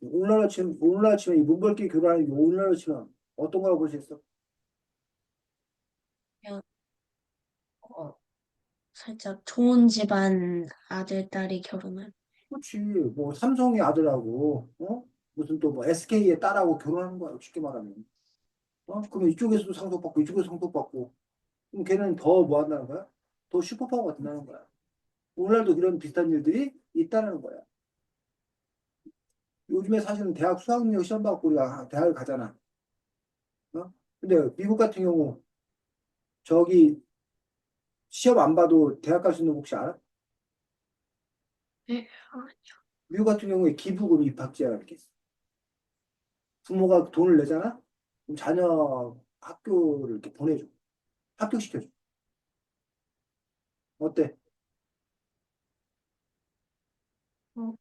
오늘날 치면 이 문벌끼리 교류하는 게 오늘날로 치면 어떤 거라고 볼 수 있어? 그냥 살짝 좋은 집안 아들 딸이 결혼한 그렇지. 뭐 삼성의 아들하고 무슨 또 뭐 SK의 딸하고 결혼하는 거야. 쉽게 말하면. 그러면 이쪽에서도 상속받고 이쪽에서 상속받고 그럼 걔는 더 뭐 한다는 거야? 더 슈퍼파워가 된다는 거야. 오늘날도 이런 비슷한 일들이 있다는 거야. 요즘에 사실은 대학 수학능력 시험 받고 우리가 대학을 가잖아. 근데 미국 같은 경우 저기 시험 안 봐도 대학 갈 수 있는 거 혹시 알아? 네. 미국 같은 경우에 기부금 입학제라는 게 있어. 부모가 돈을 내잖아? 그럼 자녀 학교를 이렇게 보내줘. 합격시켜줘. 어때? 어,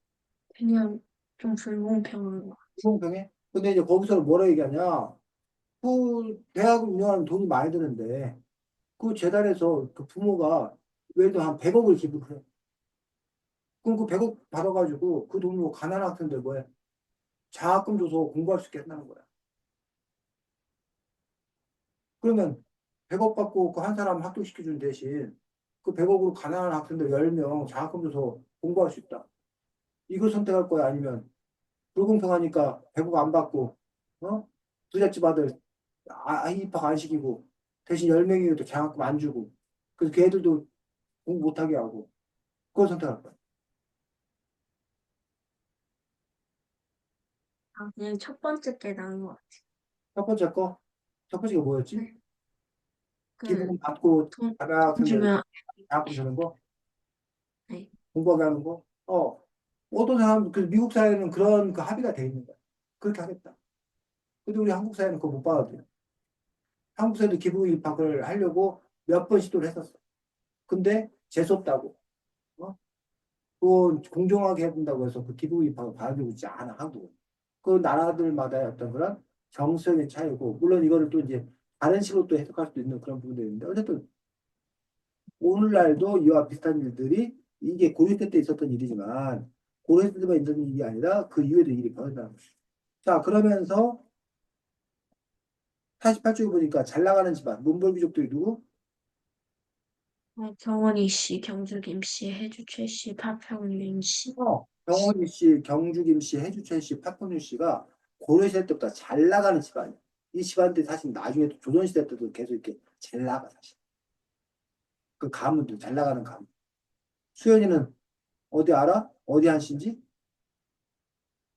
그냥 좀 불공평한 거. 공평해? 근데 이제 거기서는 뭐라 얘기하냐? 그 대학을 운영하는 돈이 많이 드는데 그 재단에서 그 부모가 예를 들어 한 100억을 기부를 해. 그럼 그 100억 받아가지고 그 돈으로 가난한 학생들 뭐해? 장학금 줘서 공부할 수 있게 한다는 거야. 그러면 100억 받고 그 한 사람 합격시켜준 대신 그 100억으로 가난한 학생들 10명 장학금 줘서 공부할 수 있다. 이걸 선택할 거야? 아니면 불공평하니까 100억 안 받고 부잣집 아들 입학 안 시키고 대신 10명이라도 장학금 안 주고 그래서 걔들도 공부 못하게 하고 그걸 선택할 거야. 그냥 첫 번째 게 나은 것 같아. 첫 번째 거, 첫 번째가 뭐였지? 네. 그, 기부금 받고 가난 돈 학생들 주면, 장학금 주는 거, 네. 공부하게 하는 거. 어떤 사람, 그 미국 사회는 그런 그 합의가 돼 있는 거야. 그렇게 하겠다. 근데 우리 한국 사회는 그거 못 받아들여. 한국 사회도 기부 입학을 하려고 몇 번 시도를 했었어. 근데 재수없다고. 그건 공정하게 해야 된다고 해서 그 기부 입학을 받아들이고 있지 않아, 한국은. 그 나라들마다의 어떤 그런 정서의 차이고, 물론 이거를 또 이제 다른 식으로 또 해석할 수도 있는 그런 부분도 있는데, 어쨌든 오늘날도 이와 비슷한 일들이 이게 고려때 때 있었던 일이지만, 고려때 때만 있었던 일이 아니라 그 이후에도 일이 벌어진다는 거죠. 자, 그러면서 48쪽에 보니까 잘 나가는 집안, 문벌귀족들이 누구? 경원이 씨, 경주김 씨, 해주최 씨, 파평윤 씨. 병원이 씨, 경주김 씨, 해주철 씨, 파폰유 씨가 고려시대 때부터 잘 나가는 집안이야. 이 집안들이 사실 나중에 도 조선시대 때도 계속 이렇게 잘 나가, 사실. 그 가문들, 잘 나가는 가문. 수연이는 어디 알아? 어디 한씨인지?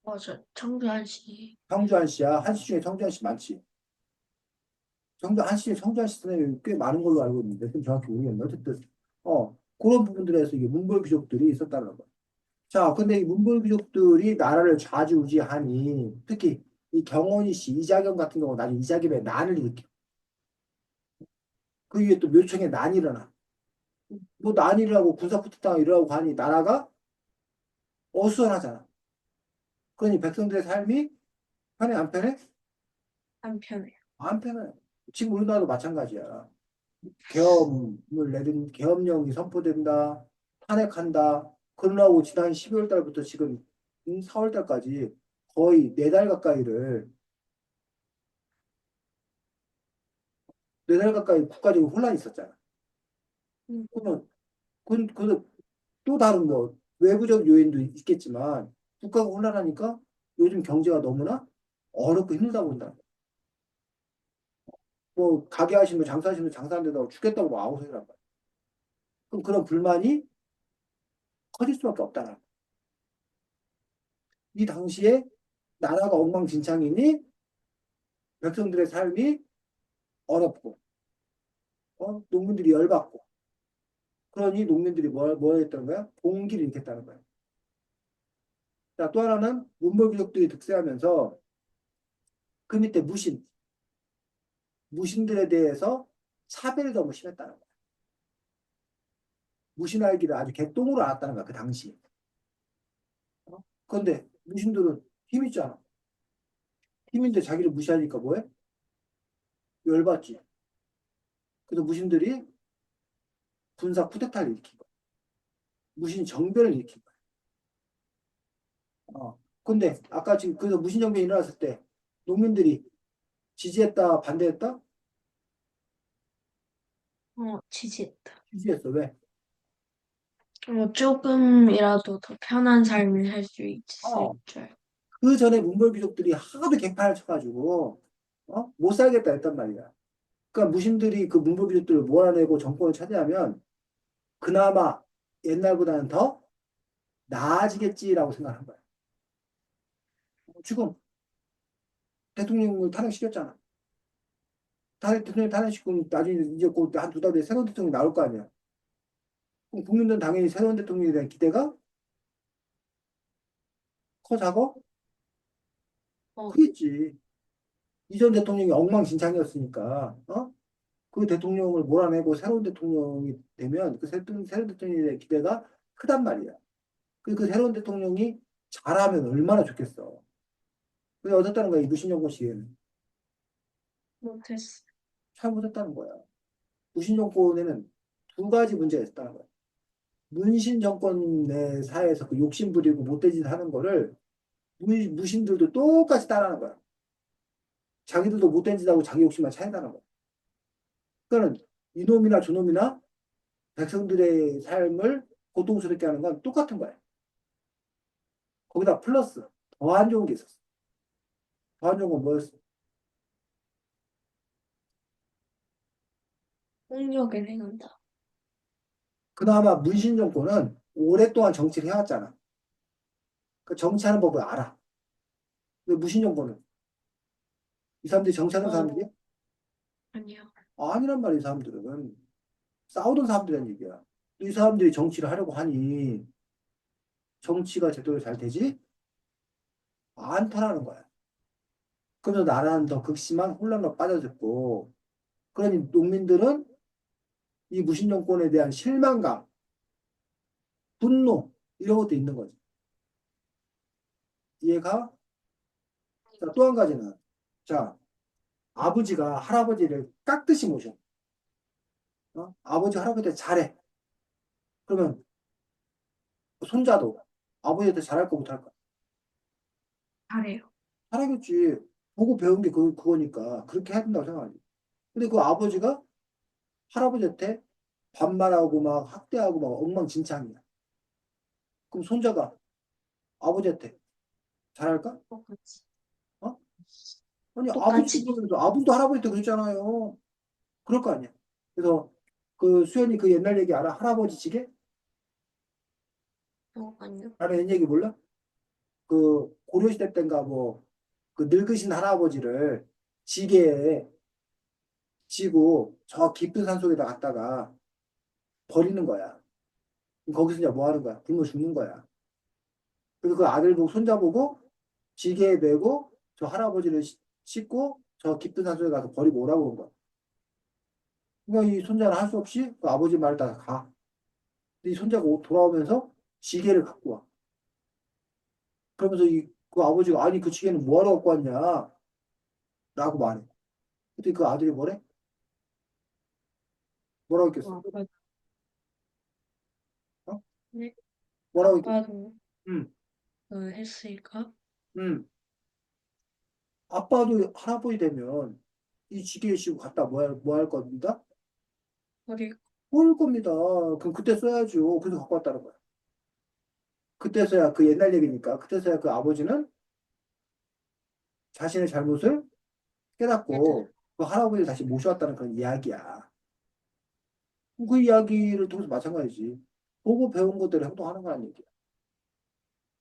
맞아, 청주한 씨. 성주한 씨야. 한씨 중에 성주한 씨 많지. 성주한 씨 선생님이 꽤 많은 걸로 알고 있는데, 그건 정확히 모르겠네. 어쨌든, 그런 부분들에서 이게 문벌 귀족들이 있었다는 거야. 자, 근데 이 문벌 귀족들이 나라를 좌지우지하니, 특히 이 경원이 씨, 이자겸 같은 경우 나중에 이자겸의 난을 일으켜. 그 위에 또 묘청에 난이 일어나. 뭐 난이라고 군사 쿠데타가 일어나고 하니 나라가 어수선하잖아. 그러니 백성들의 삶이 편해 안 편해? 한편에. 안 편해. 지금 우리나라도 마찬가지야. 계엄을 내린 계엄령이 선포된다. 탄핵한다. 그러고 지난 12월 달부터 지금 4월 달까지 거의 4달 가까이를 4달 가까이 국가적인 혼란이 있었잖아. 음, 그러면 또 다른 뭐 외부적 요인도 있겠지만 국가가 혼란하니까 요즘 경제가 너무나 어렵고 힘들다고 본다. 뭐 가게 하시면 장사하시면 장사 안 된다고 죽겠다고 막 아우성이란 말이야. 그럼 그런 불만이 커질 수밖에 없다는 거야. 이 당시에 나라가 엉망진창이니 백성들의 삶이 어렵고 농민들이 열받고 그러니 농민들이 뭐 했다는 거야? 봉기를 일으켰다는 거야. 자, 또 하나는 문벌귀족들이 득세하면서 그 밑에 무신들에 대해서 차별이 너무 심했다는 거야. 무신알기를 아주 개똥으로 알았다는 거야, 그 당시에. 그런데 무신들은 힘 있잖아. 힘인데 자기를 무시하니까 뭐해? 열받지. 그래서 무신들이 군사 쿠데타를 일으킨 거야. 무신 정변을 일으킨 거야. 근데 아까 지금 그래서 무신 정변이 일어났을 때 농민들이 지지했다, 반대했다? 지지했다. 지지했어. 왜? 조금이라도 더 편한 삶을 살 수 있을 어, 줄. 그 전에 문벌귀족들이 하도 개판을 쳐가지고 못 살겠다 했단 말이야. 그러니까 무신들이 그 문벌귀족들을 몰아내고 정권을 차지하면 그나마 옛날보다는 더 나아지겠지라고 생각한 거야. 지금 대통령을 탄핵시켰잖아. 대통령 탄핵시키면 나중에 이제 곧 한 두 달 뒤에 새로운 대통령이 나올 거 아니야. 그럼 국민들은 당연히 새로운 대통령에 대한 기대가 커 작아? 어, 크겠지. 이전 대통령이 엉망진창이었으니까, 그 대통령을 몰아내고 새로운 대통령이 되면 그 새로운 대통령에 대한 기대가 크단 말이야. 그 새로운 대통령이 잘하면 얼마나 좋겠어. 그게 어떻다는 거야, 이 무신정권 시기에는. 못했어. 잘 못했다는 거야. 무신정권에는 두 가지 문제가 있다는 거야. 문신 내 사회에서 그 욕심 부리고 못된 짓 하는 거를 무신들도 똑같이 따라하는 거야. 자기들도 못된 짓 하고 자기 욕심만 차린다는 거야. 그러니까 이놈이나 저놈이나 백성들의 삶을 고통스럽게 하는 건 똑같은 거야. 거기다 플러스 더 안 좋은 게 있었어. 더 안 좋은 건 뭐였어? 폭력을 행한다. 그나마 문신 정권은 오랫동안 정치를 해왔잖아. 그 정치하는 법을 알아. 근데 무신 정권은 이 사람들이 정치하는 어, 사람들이 아니요. 아니란 말이야. 이 사람들은 싸우던 사람들이란 얘기야. 이 사람들이 정치를 하려고 하니 정치가 제대로 잘 되지 않다라는 거야. 그래서 나라는 더 극심한 혼란으로 빠져들고 그러니 농민들은 이 무신 정권에 대한 실망감, 분노 이런 것도 있는 거지. 이해가? 자, 또 한 가지는 자 아버지가 할아버지를 깍듯이 모셔. 아버지 할아버지한테 잘해. 그러면 손자도 아버지한테 잘할 거 못할 까? 잘해요. 잘하겠지. 보고 배운 게 그거니까 그렇게 해야 된다고 생각하지. 근데 그 아버지가 할아버지한테 반말하고 막 학대하고 막 엉망진창이야. 그럼 손자가 아버지한테 잘할까? 똑같이. 어? 아니 아버지 똑같이. 그러면서 아버지도 할아버지도 그랬잖아요. 그럴 거 아니야. 그래서 그 수연이 그 옛날 얘기 알아? 할아버지 지게? 아니요. 나는 옛 얘기 몰라? 그 고려시대 때인가 뭐 그 늙으신 할아버지를 지게에 지고 저 깊은 산속에다 갔다가 버리는 거야. 그럼 거기서 이제 뭐 하는 거야? 굶어 죽는 거야. 그래서 그 아들 보고 손자 보고 지게에 메고 저 할아버지를 싣고 저 깊은 산속에 가서 버리고 오라고 온 거야. 그러니까 이 손자는 할 수 없이 그 아버지 말 따라 가. 근데 이 손자가 돌아오면서 지게를 갖고 와. 그러면서 그 아버지가 아니 그 지게는 뭐하러 갖고 왔냐? 라고 말해. 그때 그 아들이 뭐래? 뭐라고 했겠어? 아빠, 어? 네? 뭐라고 했겠어? 아빠도 응, 했으니까. 응. 아빠도 할아버지 되면 이 지게에 씌고 갖다 뭐 할 겁니다? 우리, 뭘 겁니다. 그럼 그때 써야죠. 그래서 갖고 왔다는 거야. 그때서야 그 옛날 얘기니까 그때서야 그 아버지는 자신의 잘못을 애들, 깨닫고 그 할아버지를 다시 모셔왔다는 그런 이야기야. 그 이야기를 통해서 마찬가지지. 보고 배운 것대로 행동하는 거란 얘기야.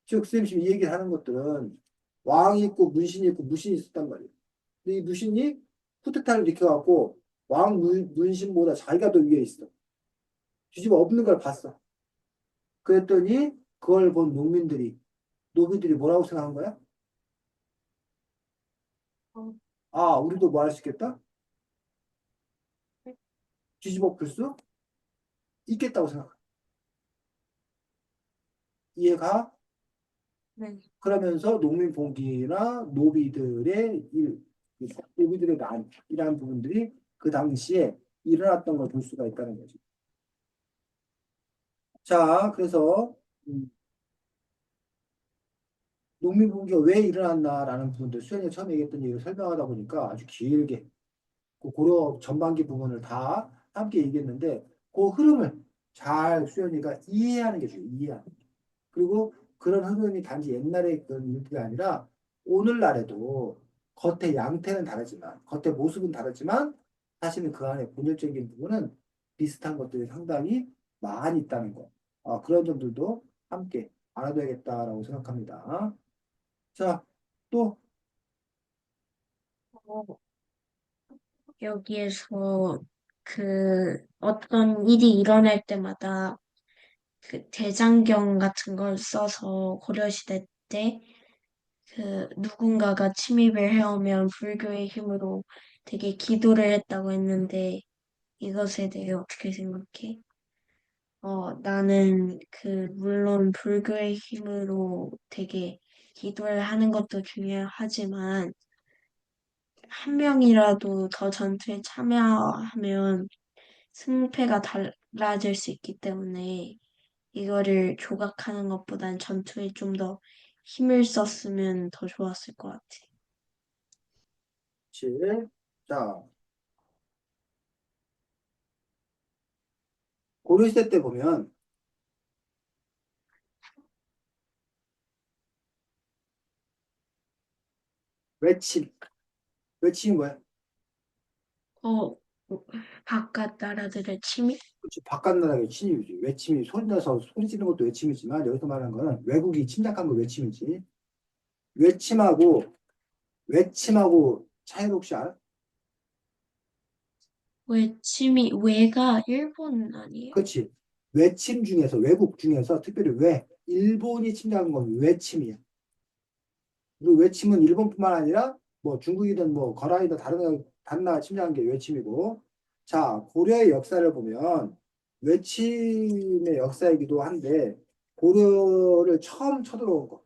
즉, 쌤이 지금 이 얘기를 하는 것들은 왕이 있고 문신이 있고 무신이 있었단 말이야. 근데 이 무신이 쿠데타를 일으켜갖고 문신보다 자기가 더 위에 있어. 뒤집어 엎는 걸 봤어. 그랬더니 그걸 본 노비들이 뭐라고 생각한 거야? 어, 아, 우리도 뭐 할 수 있겠다? 뒤집어 풀 수 있겠다고 생각해. 이해가? 네. 그러면서 농민봉기나 노비들의 난이라는 부분들이 그 당시에 일어났던 걸 볼 수가 있다는 거죠. 자, 그래서 농민봉기가 왜 일어났나라는 부분들 수현이가 처음에 얘기했던 얘기를 설명하다 보니까 아주 길게 그 고려 전반기 부분을 다 함께 얘기했는데 그 흐름을 잘 수현이가 이해하는 게 중요해요. 이해하는 게. 그리고 그런 흐름이 단지 옛날의 그런 일들이 아니라 오늘날에도 겉의 양태는 다르지만 겉의 모습은 다르지만 사실은 그 안에 본질적인 부분은 비슷한 것들이 상당히 많이 있다는 거. 그런 점들도 함께 알아둬야겠다라고 생각합니다. 자, 또 어, 여기에서 어떤 일이 일어날 때마다 대장경 같은 걸 써서 고려시대 때 누군가가 침입을 해오면 불교의 힘으로 되게 기도를 했다고 했는데 이것에 대해 어떻게 생각해? 나는 물론 불교의 힘으로 되게 기도를 하는 것도 중요하지만 한 명이라도 더 전투에 참여하면 승패가 달라질 수 있기 때문에 이거를 조각하는 것보단 전투에 좀 더 힘을 썼으면 더 좋았을 것 같아. 7. 자, 고려시대 때 보면 외침. 외침이 뭐야? 어, 바깥 나라들의 침입? 그치, 바깥 나라의 침입이지. 외침이 소리 나서 소리 지르는 것도 외침이지만 여기서 말하는 거는 외국이 침략한 거 외침이지. 외침하고 외침하고 차이를 혹시 알아? 왜 침입, 왜가 일본 아니에요? 그렇지. 외침 중에서 외국 중에서 특별히 일본이 침략한 건 외침이야. 그리고 외침은 일본뿐만 아니라 뭐 중국이든 뭐 거란이든 다른 나라 침략한 게 외침이고. 자, 고려의 역사를 보면 외침의 역사이기도 한데 고려를 처음 쳐들어온 거.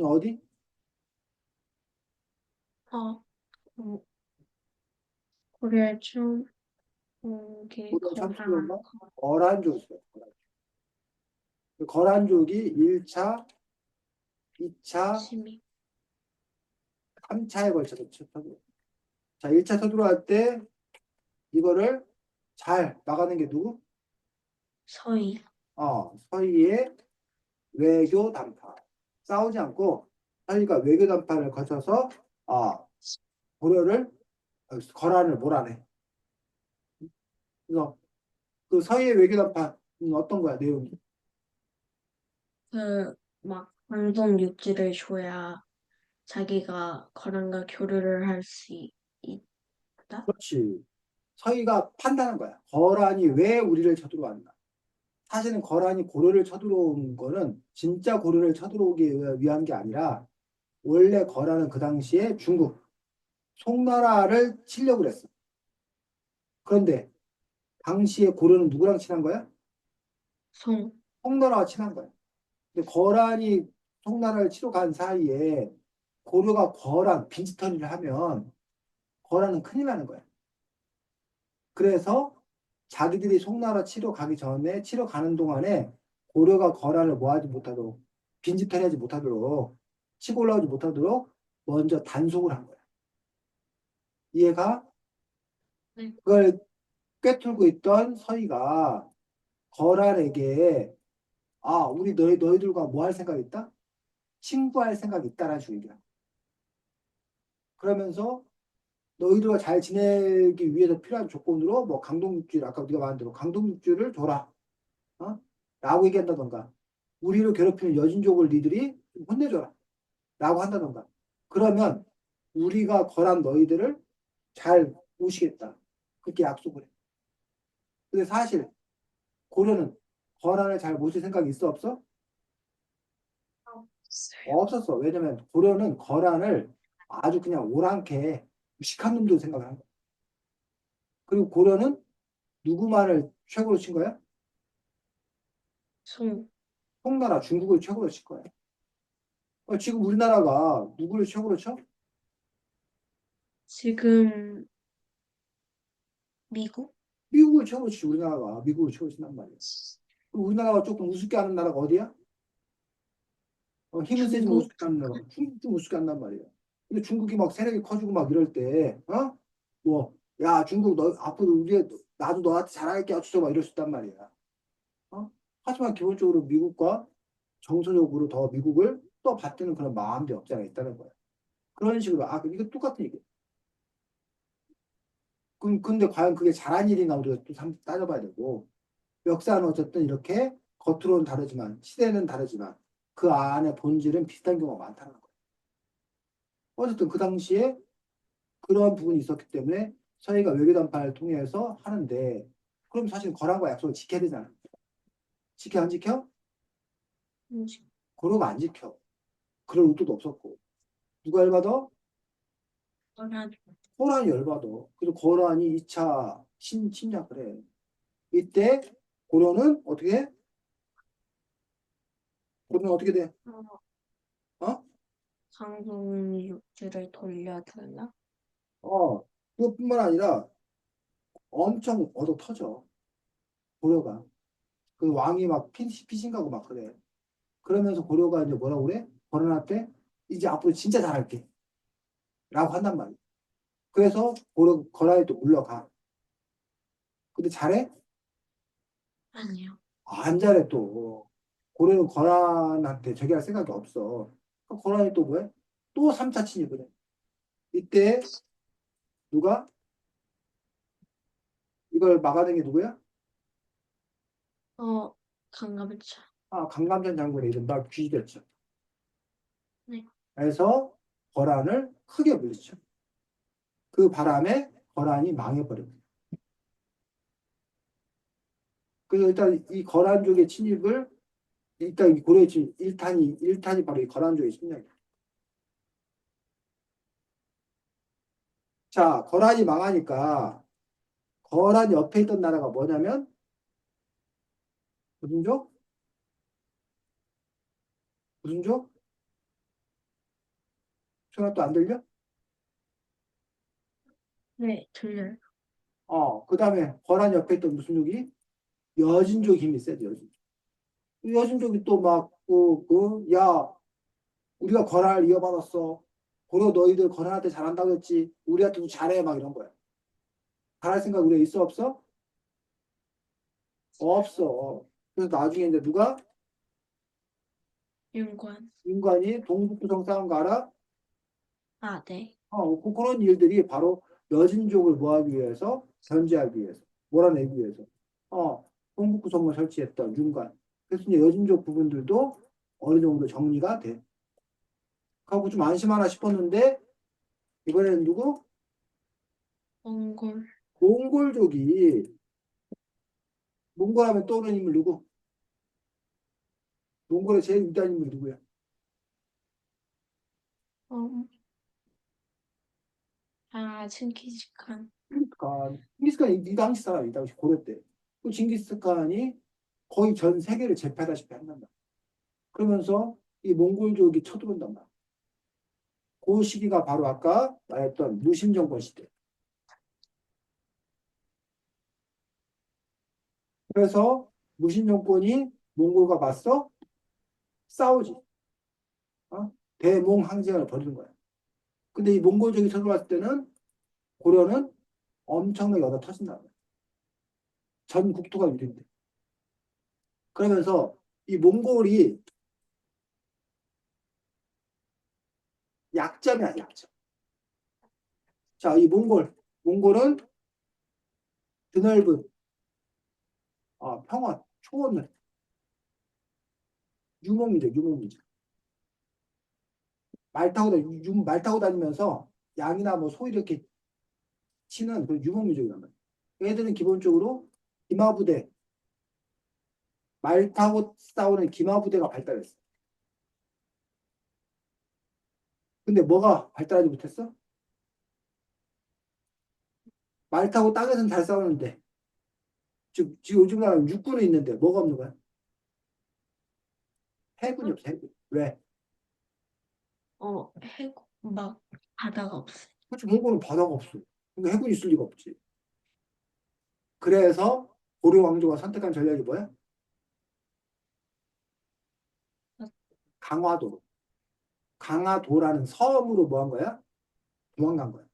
어디? 어, 음, 고려의 중, 게 고려 처음 쳐들어온 거랑 거? 거란족이었어요. 거란족이 1차, 2차, 침입. 3차에 걸쳐서 쳐들어. 자, 1차 쳐들어갈 때 이거를 잘 막아낸 게 누구? 서희. 서희의 외교 담파. 싸우지 않고 서희가 외교 담파를 거쳐서 고려를 거란을 몰아내. 그래서 그 서희의 외교 담파는 어떤 거야 내용이? 막 방송 육지를 줘야 자기가 거란과 교류를 할 수 있다? 그렇지. 서희가 판단한 거야. 거란이 왜 우리를 쳐들어왔나? 사실은 거란이 고려를 쳐들어온 거는 진짜 고려를 쳐들어오기 위한 게 아니라 원래 거란은 그 당시에 중국, 송나라를 치려고 그랬어. 그런데 당시에 고려는 누구랑 친한 거야? 송, 송나라와 친한 거야. 근데 거란이 송나라를 치러 간 사이에 고려가 거란 빈집털이를 하면 거란은 큰일 나는 거야. 그래서 자기들이 송나라 치러 가기 전에 치러 가는 동안에 고려가 거란을 뭐하지 못하도록 빈집털이하지 못하도록 치고 올라오지 못하도록 먼저 단속을 한 거야. 이해가? 네. 그걸 꿰뚫고 있던 서희가 거란에게 우리 너희들과 뭐 할 생각 있다? 친구할 생각 있다라는 식으로 얘기야. 그러면서 너희들과 잘 지내기 위해서 필요한 조건으로 뭐 강동육지를 아까 우리가 말한 대로 강동육지를 줘라. 어? 라고 얘기한다던가 우리를 괴롭히는 여진족을 니들이 좀 혼내줘라. 라고 한다던가 그러면 우리가 거란 너희들을 잘 모시겠다. 그렇게 약속을 해. 근데 사실 고려는 거란을 잘 모실 생각이 있어 없어? 없어요. 없었어. 왜냐면 고려는 거란을 아주 그냥 오랑캐 무식한 놈들 생각을 한 거야. 그리고 고려는 누구만을 최고로 친 거야? 송, 송나라 중국을 최고로 친 거야. 지금 우리나라가 누구를 최고로 쳐? 지금 미국? 미국을 최고로 치지 우리나라가 미국을 최고로 친단 말이야. 그리고 우리나라가 조금 우습게 하는 나라가 어디야? 힘은 세지만 중국? 우습게 하는 나라가 중국도 우습게 한단 말이야. 근데 중국이 막 세력이 커지고 막 이럴 때, 뭐, 야, 중국 너 앞으로 나도 너한테 잘할게 어쩌고 막 이럴 수 있단 말이야. 하지만 기본적으로 미국과 정서적으로 더 미국을 또 받드는 그런 마음이 없지 않아 있다는 거야. 그런 식으로, 이거 똑같은 얘기. 근데 과연 그게 잘한 일인가 우리가 또 따져봐야 되고, 역사는 어쨌든 이렇게 겉으로는 다르지만, 시대는 다르지만, 그 안에 본질은 비슷한 경우가 많다는 거야. 어쨌든 그 당시에 그런 부분이 있었기 때문에 서희가 외교단파를 통해서 하는데, 그럼 사실 거란과 약속을 지켜야 되잖아. 지켜, 안 지켜? 고려가 안 지켜. 그럴 의도도 없었고. 누가 열받아? 거란. 호란이 열받아. 그래서 고란이 2차 침략을 해. 이때 고려는 어떻게 해? 고려는 어떻게 돼? 어? 방송 육지를 돌려달라? 그것뿐만 아니라 엄청 얻어 터져. 고려가. 그 왕이 막 피신가고 막 그래. 그러면서 고려가 이제 뭐라고 그래? 고려한테 이제 앞으로 진짜 잘할게. 라고 한단 말이야. 그래서 거란이 또 물러가. 근데 잘해? 아니요. 안 잘해 또. 고려는 거란한테 저기 할 생각이 없어. 거란이 또 뭐해? 또 3차 침입을 해. 이때 누가 이걸 막아낸 게 누구야? 강감차. 강감전 장군의 이른바 귀지였죠. 네. 그래서 거란을 크게 물리쳐. 그 바람에 거란이 망해버립니다. 그래서 일단 이 거란족의 침입을 일단 이 고려의 침입 1탄이 바로 이 거란족의 침략이야. 자, 거란이 망하니까 거란 옆에 있던 나라가 뭐냐면 무슨 족? 무슨 족? 전화 또 안 들려? 네, 들려요. 그 다음에 거란 옆에 있던 무슨 족이? 여진족 힘이 세죠, 여진족. 여진족이 또 막, 야, 우리가 거란을 이어받았어. 고려 너희들 거란한테 잘한다고 했지. 우리한테도 잘해. 막 이런 거야. 잘할 생각 우리가 있어, 없어? 없어. 그래서 나중에 이제 누가 윤관. 인간이 동북구성 싸운 거 알아? 아, 네. 그런 일들이 바로 여진족을 뭐하기 위해서 견제하기 위해서 몰아내기 위해서 동북구성을 설치했던 윤관. 그래서 이제 여진족 부분들도 어느 정도 정리가 돼. 하고 좀 안심하나 싶었는데 이번에는 누구? 몽골. 몽골족이 몽골하면 떠오르는 인물 누구? 몽골의 제일 위대한 인물이 누구야? 어, 아, 칭기즈칸. 징기스칸이 이 당시 사람, 이 당시 고려 때. 그 징기스칸이 거의 전 세계를 제패하다시피 한단 말이야. 그러면서 이 몽골족이 쳐들어온단 말이야. 그 시기가 바로 아까 말했던 무신정권 시대. 그래서 무신정권이 몽골과 맞서 싸우지. 대몽 항쟁을 벌이는 거야. 근데 이 몽골족이 쳐들어왔을 때는 고려는 엄청나게 얻어 터진다. 전 국토가 유린돼. 그러면서 이 몽골이 약점이야, 약점. 자, 이 몽골은 드넓은 평원, 초원을 유목민족. 말 타고 다니면서 양이나 뭐 소 이렇게 치는 그 유목민족이란 말이야. 얘들은 기본적으로 기마부대, 말 타고 싸우는 기마부대가 발달했어. 근데 뭐가 발달하지 못했어? 말 타고 땅에서는 잘 싸우는데 지금 요즘 나라는 육군이 있는데 뭐가 없는 거야? 해군이 없어, 해군. 왜? 막, 바다가 없어요. 그렇지, 몽골은 바다가 없어. 그러니까 해군이 있을 리가 없지. 그래서 고려 왕조가 선택한 전략이 뭐야? 강화도. 강화도라는 섬으로 뭐 한 거야? 도망간 거야.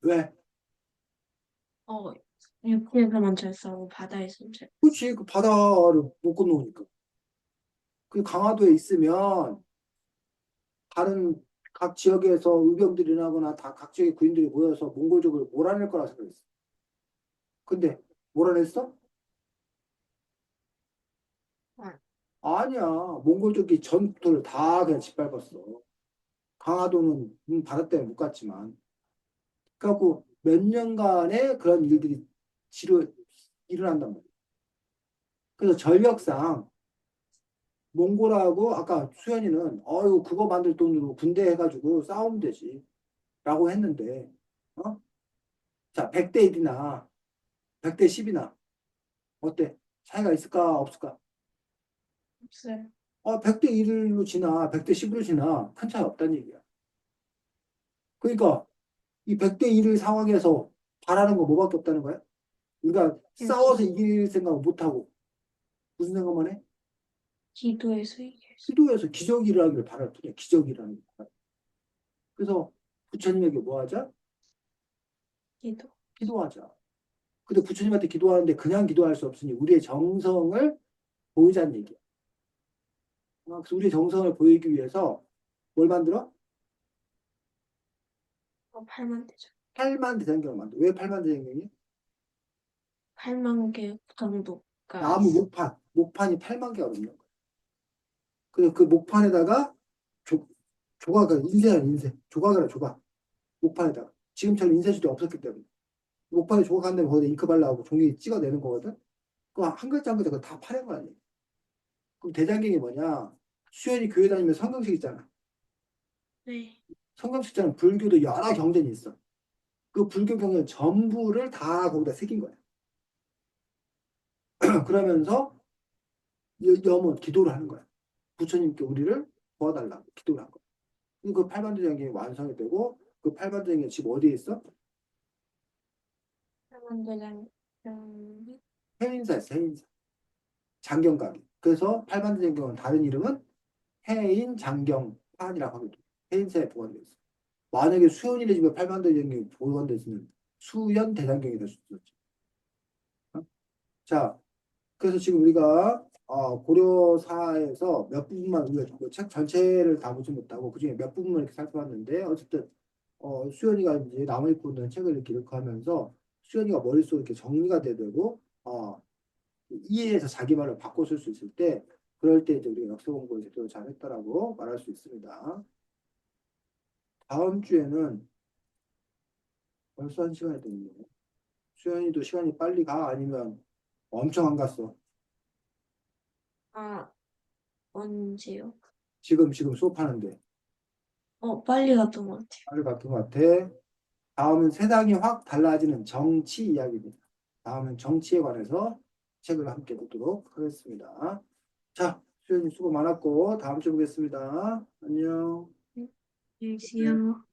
왜? 어, 육지에서만 잘 싸우고 바다에서는 잘. 그렇지, 그 바다를 못 건너오니까. 그 강화도에 있으면 다른 각 지역에서 의병들이 나거나 다 각 지역의 군인들이 모여서 몽골족을 몰아낼 거라 생각했어. 근데 몰아냈어? 아, 아니야. 몽골족이 전투를 다 그냥 짓밟았어. 강화도는 바다 때문에 못 갔지만. 그래갖고 몇 년간의 그런 일들이 일어난단 말이야. 그래서 전력상 몽골하고 아까 수현이는 어유 그거 만들 돈으로 군대 해가지고 싸우면 되지 라고 했는데 자 100대 1이나 100대 10이나 어때? 차이가 있을까 없을까? 없어요. 100대 1로 지나 100대 10으로 지나 큰 차이 없다는 얘기야. 그러니까 이 100대 1 상황에서 바라는 거 뭐밖에 없다는 거야? 우리가 싸워서 이길 생각을 못하고 무슨 생각만 해? 기도에서 이겼어. 기도해서 기적이 일어나기를 바랄 뿐이야. 기적이 일어나기를 바랄. 그래서 부처님에게 뭐 하자? 기도. 기도하자. 근데 부처님한테 기도하는데 그냥 기도할 수 없으니 우리의 정성을 보이자는 얘기야. 그래서 우리의 정성을 보이기 위해서 뭘 만들어? 팔만 대죠. 팔만 대장경을 만들어. 왜 팔만 대장경이? 8만 개 정도가 나무 있어. 목판이 8만 개가 넘는 거야. 그래서 그 목판에다가 조각을 인쇄 조각이라 조각 목판에다가 지금처럼 인쇄술이 없었기 때문에 목판에 조각한 다음에 거기다 잉크 발라하고 종이 찍어내는 거거든. 그 한 글자 한 글자 다 파낸 거 아니야. 그럼 대장경이 뭐냐? 수현이 교회 다니면 성경책 있잖아. 네. 성경책자는 불교도 여러 경전이 있어. 그 불교 경전 전부를 다 거기다 새긴 거야. 그러면서 염원 기도를 하는 거야. 부처님께 우리를 도와달라고 기도를 한 거야. 그 팔반도장경이 완성이 되고 그 팔반도장경이 지금 어디에 있어? 8만 대장, 해인사에서 해인사. 장경각이. 그래서 팔반도장경은 다른 이름은 해인장경판이라고 하거든. 해인사에 보관되어 있어. 만약에 수연이네 집에 팔반도장경이 보관되어 있으면 수연 대장경이 될 수 있었지. 어? 자, 그래서 지금 우리가 고려사에서 몇 부분만 우리가 그책 전체를 다 보지 못하고 그중에 몇 부분만 이렇게 살펴봤는데 어쨌든 수연이가 이제 남아있고 있는 책을 이렇게 읽어가면서 수연이가 머릿속에 이렇게 정리가 되고 이해해서 자기 말로 바꿔 쓸 수 있을 때 그럴 때 이제 우리가 역사 공부를 제대로 잘했다라고 말할 수 있습니다. 다음 주에는 벌써 한 시간이 됐네요. 수연이도 시간이 빨리 가? 아니면 엄청 안 갔어? 아, 언제요? 지금 수업하는데 빨리 갔던 것 같아요. 빨리 갔던 것 같아. 다음은 세상이 확 달라지는 정치 이야기입니다. 다음은 정치에 관해서 책을 함께 보도록 하겠습니다. 자, 수연이 수고 많았고 다음 주에 보겠습니다. 안녕. 네, 안녕히 네. 계세요.